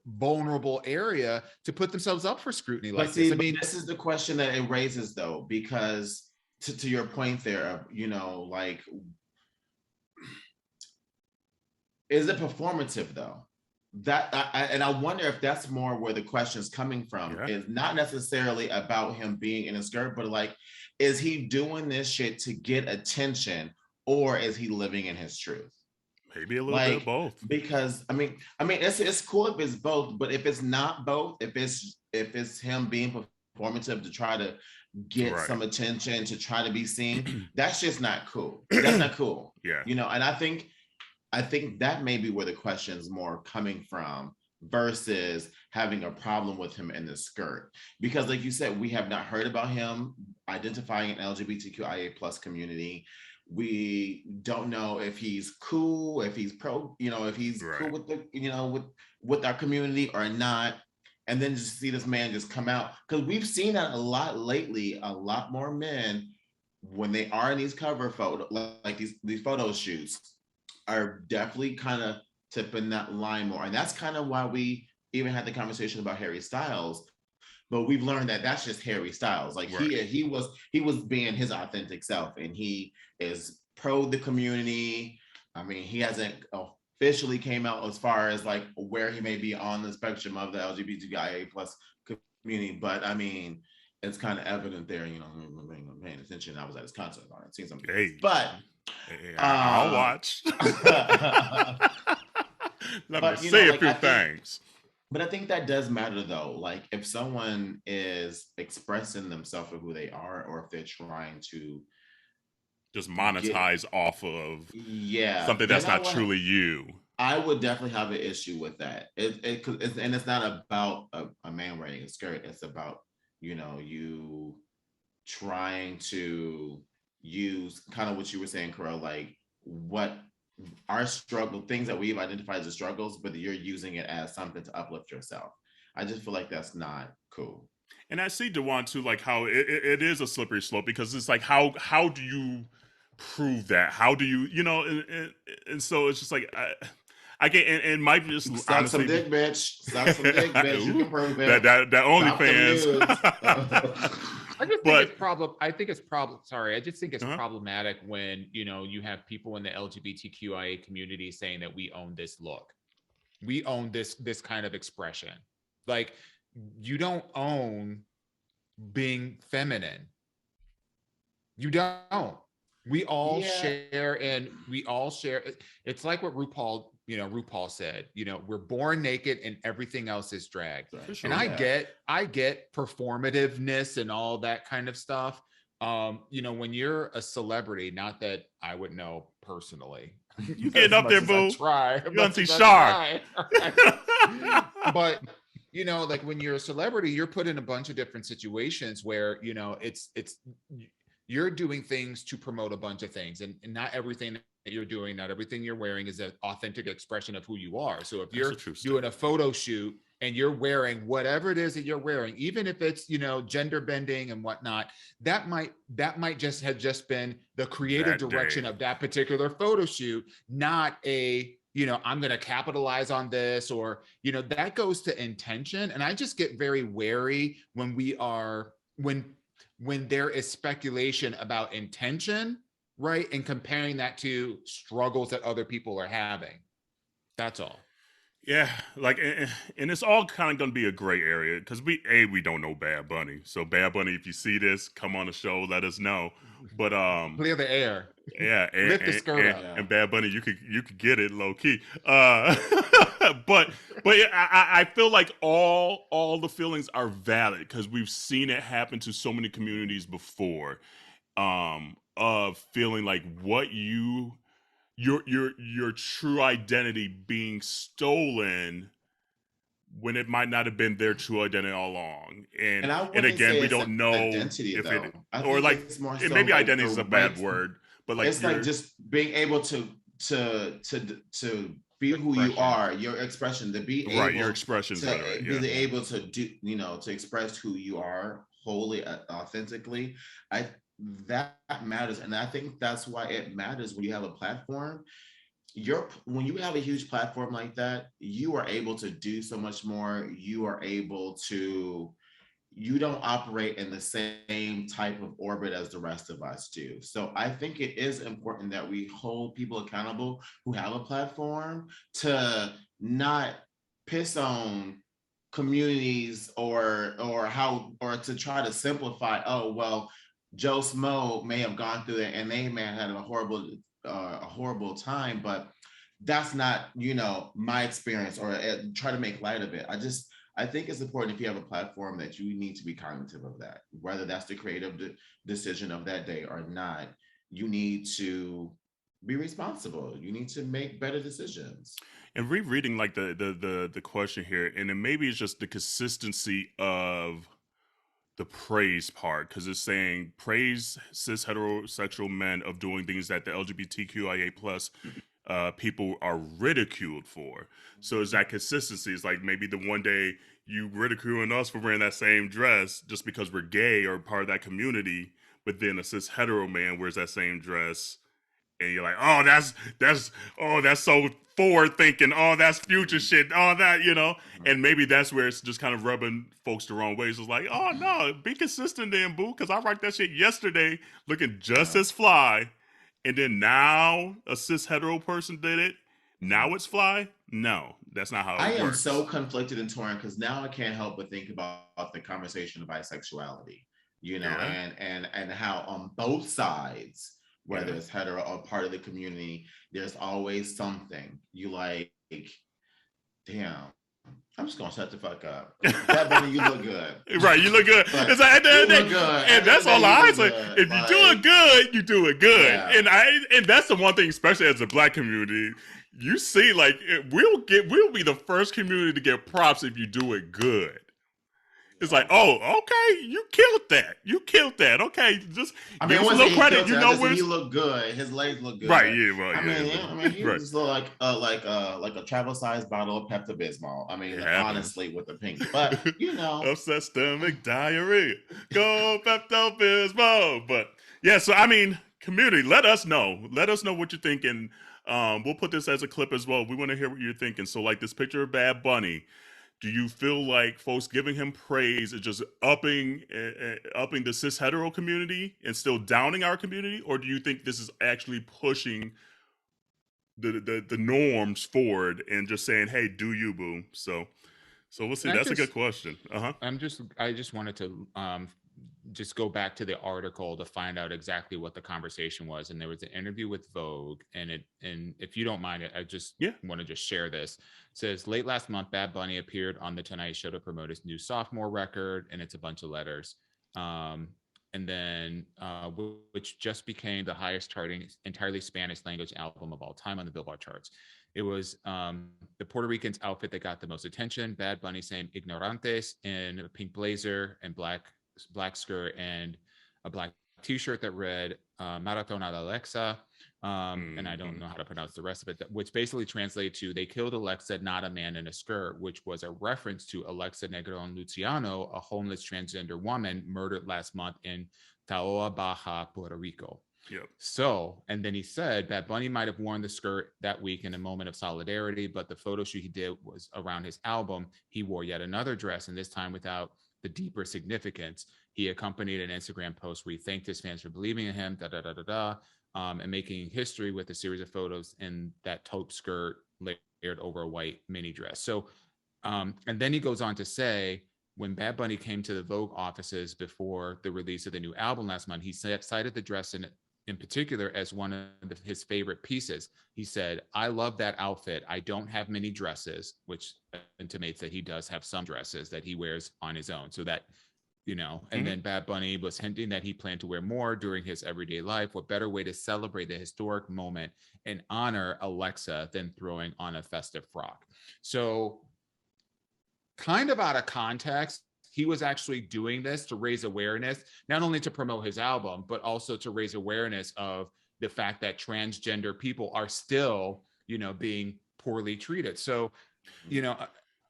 vulnerable area to put themselves up for scrutiny like this. I mean, this is the question that it raises, though, because to your point there, like, is it performative though? And I wonder if that's more where the question's coming from. Is not necessarily about him being in a skirt, but like, is he doing this shit to get attention, or is he living in his truth? Maybe a little bit of both. Because I mean, it's cool if it's both, but if it's not both, if it's him being performative to try to get some attention, to try to be seen, that's just not cool. That's not cool. And I think that may be where the question's more coming from, versus having a problem with him in the skirt. Because like you said, we have not heard about him identifying an LGBTQIA plus community. We don't know if he's cool, if he's pro, if he's cool with the, with our community or not. And then just see this man just come out, because we've seen that a lot lately. A lot more men, when they are in these cover photo, like these photo shoots, are definitely kind of tipping that line more. And that's kind of why we even had the conversation about Harry Styles. But we've learned that that's just Harry Styles. Like he was being his authentic self, and he is pro the community. I mean, he hasn't officially came out as far as like where he may be on the spectrum of the LGBTQIA plus community, but I mean, it's kind of evident there. Paying attention. I was at his concert. I seen something, but I'll watch. Let me say a few things. But I think that does matter, though. Like, if someone is expressing themselves for who they are, or if they're trying to just monetize off of something that's not truly you. I would definitely have an issue with that. And it's not about a man wearing a skirt. It's about, you trying to use kind of what you were saying, Kerel, like what our things that we've identified as struggles, but you're using it as something to uplift yourself. I just feel like that's not cool. And I see Dawon too, like how it is a slippery slope, because it's like how do you prove that? How do you and so it's just like I get and Mike just suck honestly, some dick, bitch. Suck some dick, bitch. You can prove it. That OnlyFans. I think it's problematic when you have people in the LGBTQIA community saying that we own this look, we own this kind of expression. Like, you don't own being feminine. You don't. We all share, and we all share. It's like what RuPaul said, we're born naked and everything else is drag. Sure, and I get performativeness and all that kind of stuff. When you're a celebrity, not that I would know personally. You getting up there, boo. Try. You're gonna see shark. But like when you're a celebrity, you're put in a bunch of different situations where, it's you're doing things to promote a bunch of things, and not everything that you're doing, not everything you're wearing is an authentic expression of who you are. So if you're doing a photo shoot and you're wearing whatever it is that you're wearing, even if it's, gender bending and whatnot, that might just have just been the creative direction of that particular photo shoot, not a, I'm going to capitalize on this, or, that goes to intention. And I just get very wary when there is speculation about intention, right? And comparing that to struggles that other people are having. That's all. Yeah, like, and it's all kind of going to be a gray area, because we don't know Bad Bunny. So Bad Bunny, if you see this, come on the show, let us know. But clear the air. Yeah, lift the skirt up. And Bad Bunny, you could get it low key. But I feel like all the feelings are valid, because we've seen it happen to so many communities before, of feeling like what your true identity being stolen when it might not have been their true identity all along. And again, we don't know if it, or like, it maybe like identity is a bad word, but like, it's like just being able to be who you are, your expression, to be able your expression to be able to do, to express who you are wholly, authentically. That matters, and I think that's why it matters when you have a platform. When you have a huge platform like that, you are able to do so much more. You don't operate in the same type of orbit as the rest of us do. So I think it is important that we hold people accountable who have a platform to not piss on communities or to try to simplify, oh, well, Joe Smo may have gone through it and they may have had a horrible time, but that's not, my experience, or try to make light of it. I think it's important, if you have a platform, that you need to be cognitive of that, whether that's the creative decision of that day or not. You need to be responsible. You need to make better decisions. And rereading like the question here, and then maybe it's just the consistency of the praise part, because it's saying praise cis heterosexual men of doing things that the LGBTQIA plus people are ridiculed for. So it's that consistency. It's like maybe the one day you ridiculing us for wearing that same dress just because we're gay or part of that community, but then a cis hetero man wears that same dress, and you're like, oh, that's so forward thinking, oh, that's future shit, all that, and maybe that's where it's just kind of rubbing folks the wrong way. So it's like, oh no, be consistent then, boo, because I rocked that shit yesterday looking just as fly, and then now a cis hetero person did it, now it's fly. No, that's not how it works. I am so conflicted and torn, because now I can't help but think about the conversation of bisexuality, and how on both sides, whether it's hetero or part of the community, there's always something you like, damn, I'm just gonna shut the fuck up. Bad Bunny, you look good. Right, you look good. It's like, at the end of the day, and that's all I say. If you do it good, you do it good. Yeah. And that's the one thing, especially as a Black community, you see, like we'll be the first community to get props if you do it good. It's like, oh, okay, you killed that. You killed that. Okay, just give us a little credit. You know, he looked good. His legs look good. Right? Yeah. Right. I mean, he just looked like a travel-sized bottle of Pepto-Bismol. I mean, honestly, with the pink. But you know, upset stomach, diarrhea, go Pepto-Bismol. But yeah, so I mean, community, let us know. Let us know what you're thinking. We'll put this as a clip as well. We want to hear what you're thinking. So, like this picture of Bad Bunny. Do you feel like folks giving him praise is just upping the cis hetero community and still downing our community, or do you think this is actually pushing the norms forward and just saying, "Hey, do you, boo"? So we'll see. That's a good question. I just wanted to just go back to the article to find out exactly what the conversation was, and there was an interview with Vogue, and if you don't mind, I just want to just share this. It says, late last month, Bad Bunny appeared on The Tonight Show to promote his new sophomore record, and it's a bunch of letters. And then, which just became the highest charting entirely Spanish language album of all time on the Billboard charts. It was the Puerto Rican's outfit that got the most attention. Bad Bunny saying "ignorantes" in a pink blazer and black skirt and a black t-shirt that read Maratona de Alexa. And I don't know how to pronounce the rest of it, which basically translates to "they killed Alexa, not a man in a skirt," which was a reference to Alexa Negron Luciano, a homeless transgender woman murdered last month in Taoa Baja, Puerto Rico. Yep. So, and then he said Bad Bunny might have worn the skirt that week in a moment of solidarity, but the photo shoot he did was around his album. He wore yet another dress, and this time without the deeper significance. He accompanied an Instagram post where he thanked his fans for believing in him, and making history with a series of photos in that taupe skirt layered over a white mini dress. So, and then he goes on to say, when Bad Bunny came to the Vogue offices before the release of the new album last month, he cited the dress in particular as one of his favorite pieces. He said, "I love that outfit. I don't have many dresses," which intimates that he does have some dresses that he wears on his own. So that, you know, and then Bad Bunny was hinting that he planned to wear more during his everyday life. What better way to celebrate the historic moment and honor Alexa than throwing on a festive frock? So kind of out of context, he was actually doing this to raise awareness, not only to promote his album, but also to raise awareness of the fact that transgender people are still, you know, being poorly treated. So, you know,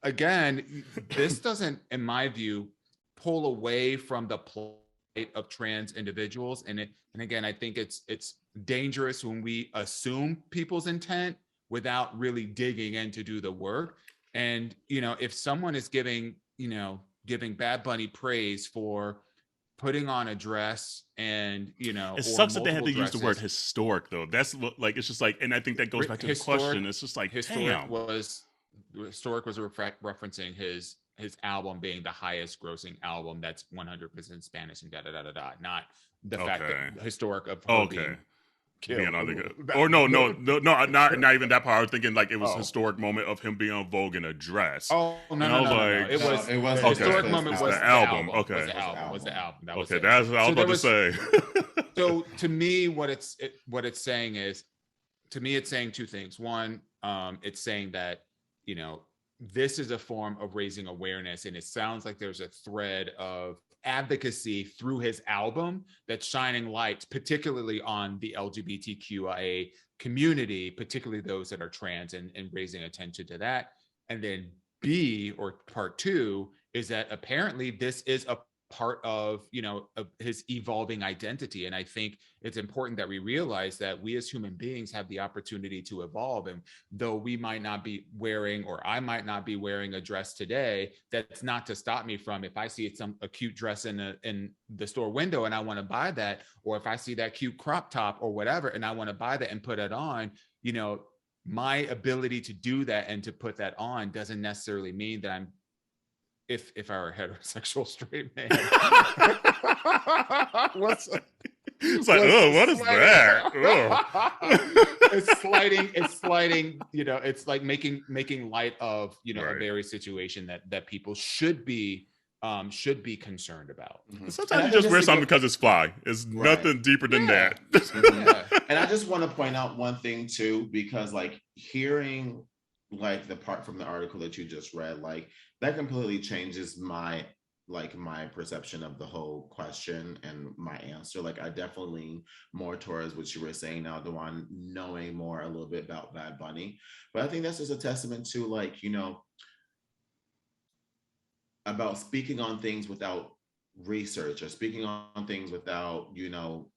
again, this doesn't, in my view, pull away from the plight of trans individuals. And again, I think it's dangerous when we assume people's intent without really digging in to do the work. And, you know, if someone is giving Bad Bunny praise for putting on a dress and, you know, it sucks that they had to use the word historic though. That's like, it's just like, and I think that goes back to the question. It's just like, historic was referencing his album being the highest grossing album that's 100% Spanish and not the fact that historic of her being killed. Or no, not even that part. I was thinking like it was a historic moment of him being on Vogue in a dress. Oh no. It was historic moment was the album. Okay. Was the album. That was okay. That's what I was about to say. So to me, what it's saying is, to me, it's saying two things. One, it's saying that, you know, this is a form of raising awareness, and it sounds like there's a thread of advocacy through his album that's shining light, particularly on the LGBTQIA community, particularly those that are trans, and raising attention to that. And then B, or part two, is that apparently this is a part of, you know, of his evolving identity. And I think it's important that we realize that we as human beings have the opportunity to evolve. And though we might not be wearing, or I might not be wearing a dress today, that's not to stop me from, if I see a cute dress in the store window and I want to buy that, or if I see that cute crop top or whatever, and I want to buy that and put it on, you know, my ability to do that and to put that on doesn't necessarily mean that I'm, if I were a heterosexual straight man. It's like, oh, what is that? It's sliding, you know, it's like making light of, you know, a very situation that people should be concerned about. Sometimes you just wear something because it's fly. It's nothing deeper than that. And I just want to point out one thing too, because like hearing like the part from the article that you just read, like that completely changes my perception of the whole question and my answer. Like I definitely lean more towards what you were saying now, Dawon, knowing more a little bit about Bad Bunny. But I think that's just a testament to, like, you know, about speaking on things without research, or speaking on things without, you know,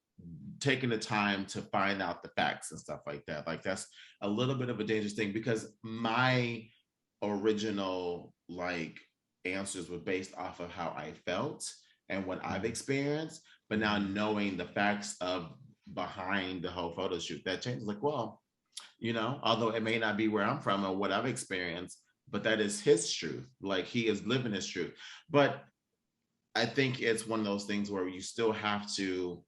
taking the time to find out the facts and stuff like that. Like that's a little bit of a dangerous thing, because my original like answers were based off of how I felt and what I've experienced. But now knowing the facts of behind the whole photo shoot, that changes. Like, well, you know, although it may not be where I'm from or what I've experienced, but that is his truth. Like he is living his truth. But I think it's one of those things where you still have to,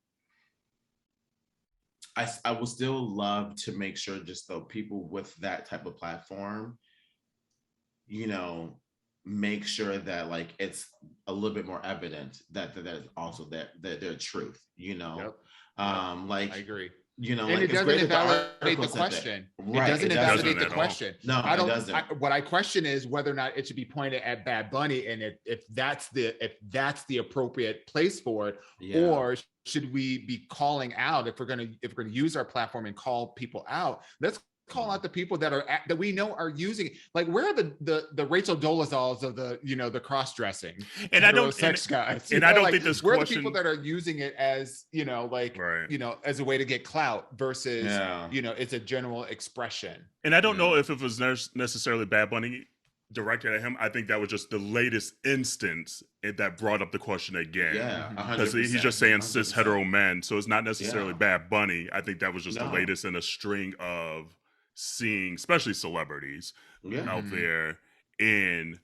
I will still love to make sure just the people with that type of platform, you know, make sure that like it's a little bit more evident that is also that their truth, you know. Like I agree. You know, and like, it doesn't invalidate the question. Right. It doesn't invalidate the question. No, I don't. It doesn't. What I question is whether or not it should be pointed at Bad Bunny, and if that's the appropriate place for it, or should we be calling out if we're gonna use our platform and call people out? Let's call out the people that we know are using it. Like, where are the Rachel Dolezals of the, you know, the cross-dressing and I don't sex guys, and I don't think this where question, are the people that are using it as, you know, like you know, as a way to get clout versus you know, it's a general expression. And I don't know if it was necessarily Bad Bunny directed at him. I think that was just the latest instance that brought up the question again. Because he's just saying 100%. Cis hetero men, so it's not necessarily Bad Bunny. I think that was just the latest in a string of seeing, especially celebrities out there in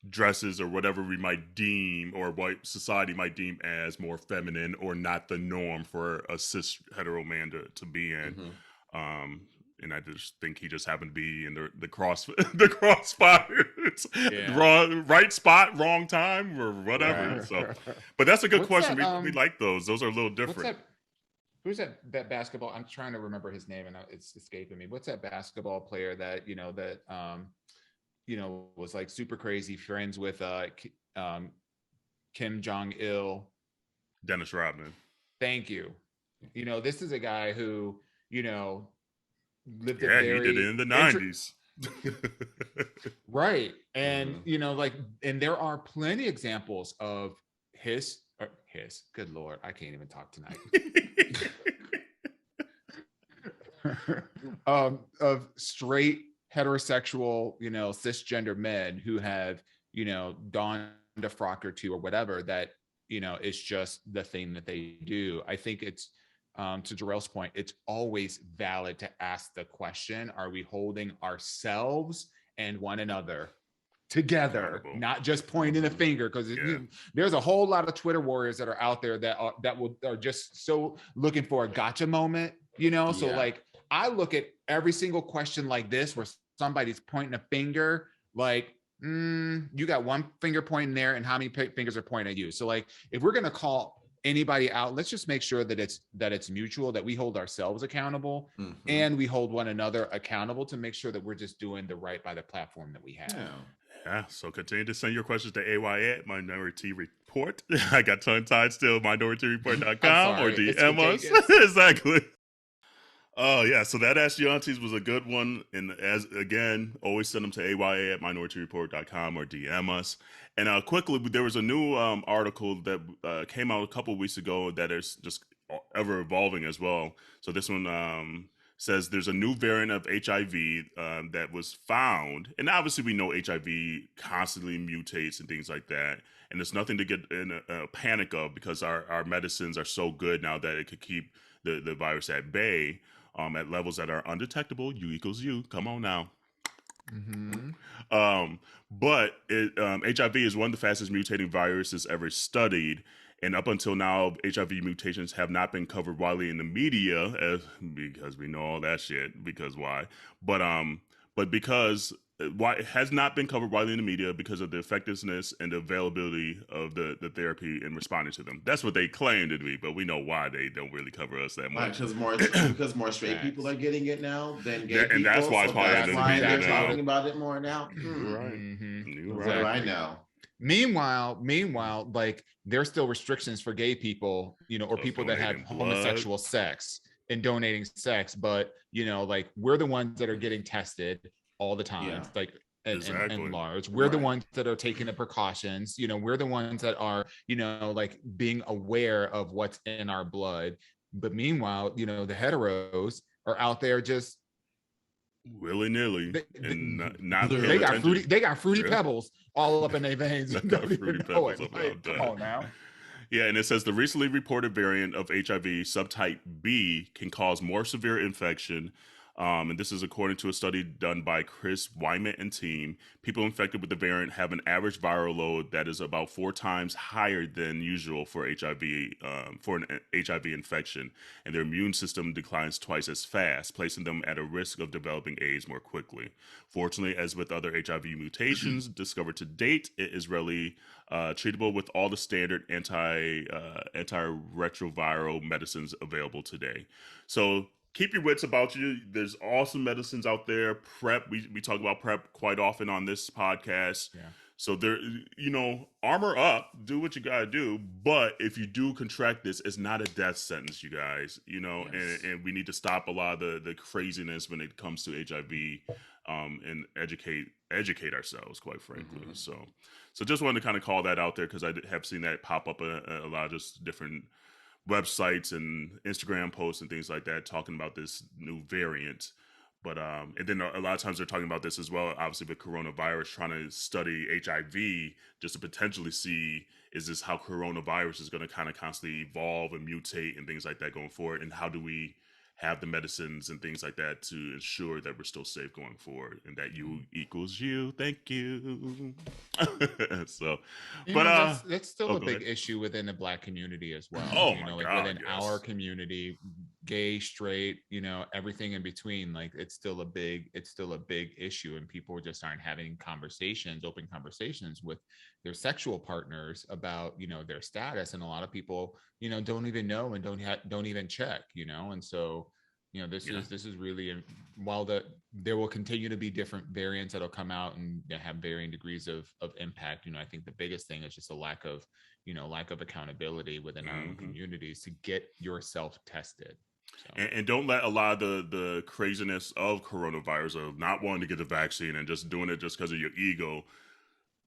dresses or whatever we might deem, or what society might deem as more feminine or not the norm for a cis hetero man to be in. And I just think he just happened to be in the crossfire, right spot, wrong time, or whatever. So, but that's a good question. We like those. Those are a little different. Who's that basketball? I'm trying to remember his name and it's escaping me. What's that basketball player that, you know, that you know, was like super crazy friends with Kim Jong-il? Dennis Rodman. Thank you. You know, this is a guy who, you know, lived a very, he did it in the 90s. Right. And you know, like, and there are plenty examples of his good Lord, I can't even talk tonight. Of straight heterosexual, you know, cisgender men who have, you know, donned a frock or two or whatever, that, you know, it's just the thing that they do. I think it's to Jerrell's point, it's always valid to ask the question, are we holding ourselves and one another together, not just pointing a finger? Because there's a whole lot of Twitter warriors that are out there that are just so looking for a gotcha moment, you know. So like, I look at every single question like this where somebody's pointing a finger, like, you got one finger pointing there, and how many fingers are pointing at you? So like, if we're gonna call anybody out, let's just make sure that it's mutual, that we hold ourselves accountable and we hold one another accountable to make sure that we're just doing the right by the platform that we have. So continue to send your questions to AYA at Minority Report. I got tongue-tied still, minorityReport.com, or DM us. Exactly. Oh, yeah. So that Ask Yo Aunteas was a good one. And as again, always send them to AYA at minorityReport.com or DM us. And quickly, there was a new article that came out a couple of weeks ago that is just ever evolving as well. So this one says there's a new variant of HIV that was found. And obviously we know HIV constantly mutates and things like that. And there's nothing to get in a panic of, because our medicines are so good now that it could keep the virus at bay at levels that are undetectable. U equals U. Come on now. But HIV is one of the fastest mutating viruses ever studied. And up until now, HIV mutations have not been covered widely in the media, because we know all that shit. Because why? But because why it has not been covered widely in the media because of the effectiveness and the availability of the therapy in responding to them. That's what they claim to be, but we know why they don't really cover us that much. Because more straight people are getting it now than gay people. And that's why it's probably in the media they're now. talking about it more now. Right. What do I know? Meanwhile, like there's still restrictions for gay people, or people that have homosexual sex and donating sex, but like we're the ones that are getting tested all the time, like and large. We're the ones that are taking the precautions. We're the ones that are, like being aware of what's in our blood. But meanwhile, the heteros are out there just willy-nilly and not they got fruity pebbles all up in their veins. Come on now. Yeah, and it says the recently reported variant of HIV, subtype B, can cause more severe infection. And this is according to a study done by Chris Wyman and team. People infected with the variant have an average viral load that is about 4 times higher than usual for HIV, for an HIV infection, and their immune system declines twice as fast, placing them at a risk of developing AIDS more quickly. Fortunately, as with other HIV mutations discovered to date, it is readily treatable with all the standard antiretroviral medicines available today. So keep your wits about you. There's awesome medicines out there. PrEP, we talk about PrEP quite often on this podcast. Yeah. So there, armor up, do what you gotta do. But if you do contract this, it's not a death sentence, you guys. And we need to stop a lot of the craziness when it comes to HIV, and educate ourselves, quite frankly. So just wanted to kind of call that out there because I have seen that pop up a lot of just different websites and Instagram posts and things like that talking about this new variant. But and then a lot of times they're talking about this as well, obviously with coronavirus, trying to study HIV just to potentially see, is this how coronavirus is going to kind of constantly evolve and mutate and things like that going forward, and how do we have the medicines and things like that to ensure that we're still safe going forward, and that you equals you. Thank you. So, but that's still a big issue within the Black community as well. Oh my God, within our community, gay, straight, everything in between. Like it's still a big issue, and people just aren't having open conversations with their sexual partners about their status, and a lot of people don't even know and don't even check, and so this is really, while there will continue to be different variants that'll come out and have varying degrees of impact. I think the biggest thing is just a lack of accountability within our own communities to get yourself tested. So. And don't let a lot of the craziness of coronavirus, of not wanting to get the vaccine and just doing it just because of your ego,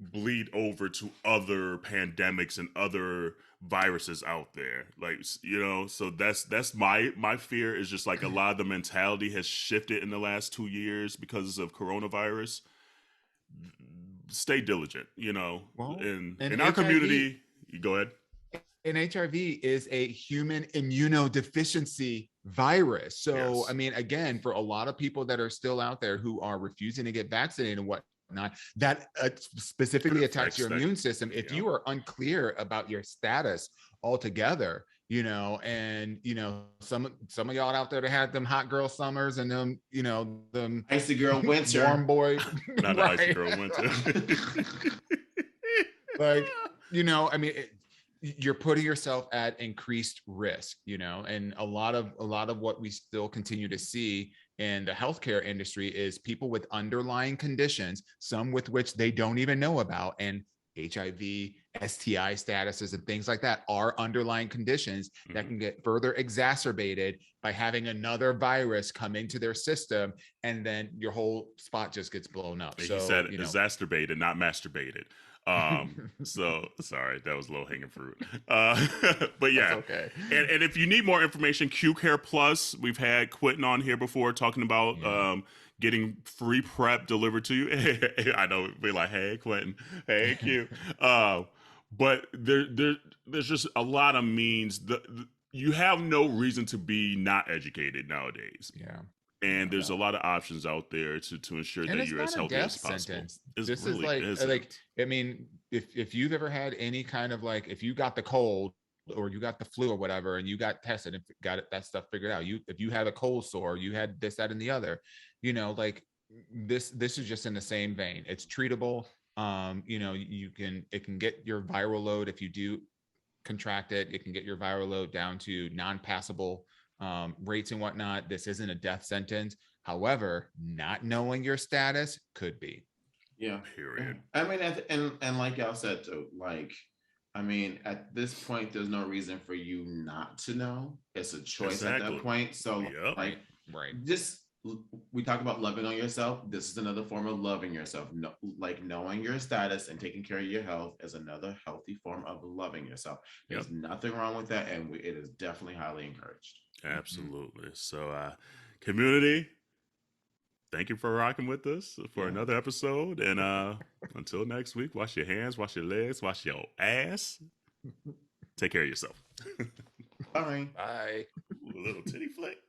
bleed over to other pandemics and other viruses out there. Like, so that's my fear, is just like a lot of the mentality has shifted in the last 2 years because of coronavirus. Stay diligent, well, in our community. You go ahead. And HIV is a human immunodeficiency virus. So, yes. I mean, again, for a lot of people that are still out there who are refusing to get vaccinated and whatnot, that specifically attacks your immune system. If you are unclear about your status altogether, and some of y'all out there that had them hot girl summers and them, them icy girl winter, warm boy, not right? Icy girl winter. Like, I mean, you're putting yourself at increased risk, and a lot of what we still continue to see in the healthcare industry is people with underlying conditions, some with which they don't even know about, and HIV, STI statuses and things like that are underlying conditions that can get further exacerbated by having another virus come into their system, and then your whole spot just gets blown up. So, he said exacerbated, not masturbated. So sorry, that was low hanging fruit. But yeah, that's okay. And if you need more information, Q Care Plus, we've had Quentin on here before talking about getting free PrEP delivered to you. I know, be like, hey Quentin, hey Q. But there's just a lot of means. You have no reason to be not educated nowadays. Yeah. And there's a lot of options out there to ensure that you're as healthy as possible. This really is like, I mean, if you've ever had any kind of like, if you got the cold or you got the flu or whatever, and you got tested and got that stuff figured out, if you had a cold sore, you had this, that, and the other, you know, like this is just in the same vein. It's treatable. You know, it can get your viral load. If you do contract it, it can get your viral load down to non-passable rates and whatnot. This isn't a death sentence. However, not knowing your status could be. Yeah. Period. I mean, and like y'all said too, like, I mean, at this point, there's no reason for you not to know. It's a choice at that point. So, like, just we talk about loving on yourself. This is another form of loving yourself. No, like knowing your status and taking care of your health is another healthy form of loving yourself. There's nothing wrong with that, and it is definitely highly encouraged. Absolutely. So, community, thank you for rocking with us for another episode. And until next week, wash your hands, wash your legs, wash your ass. Take care of yourself. Bye. Bye. Ooh, a little titty flick.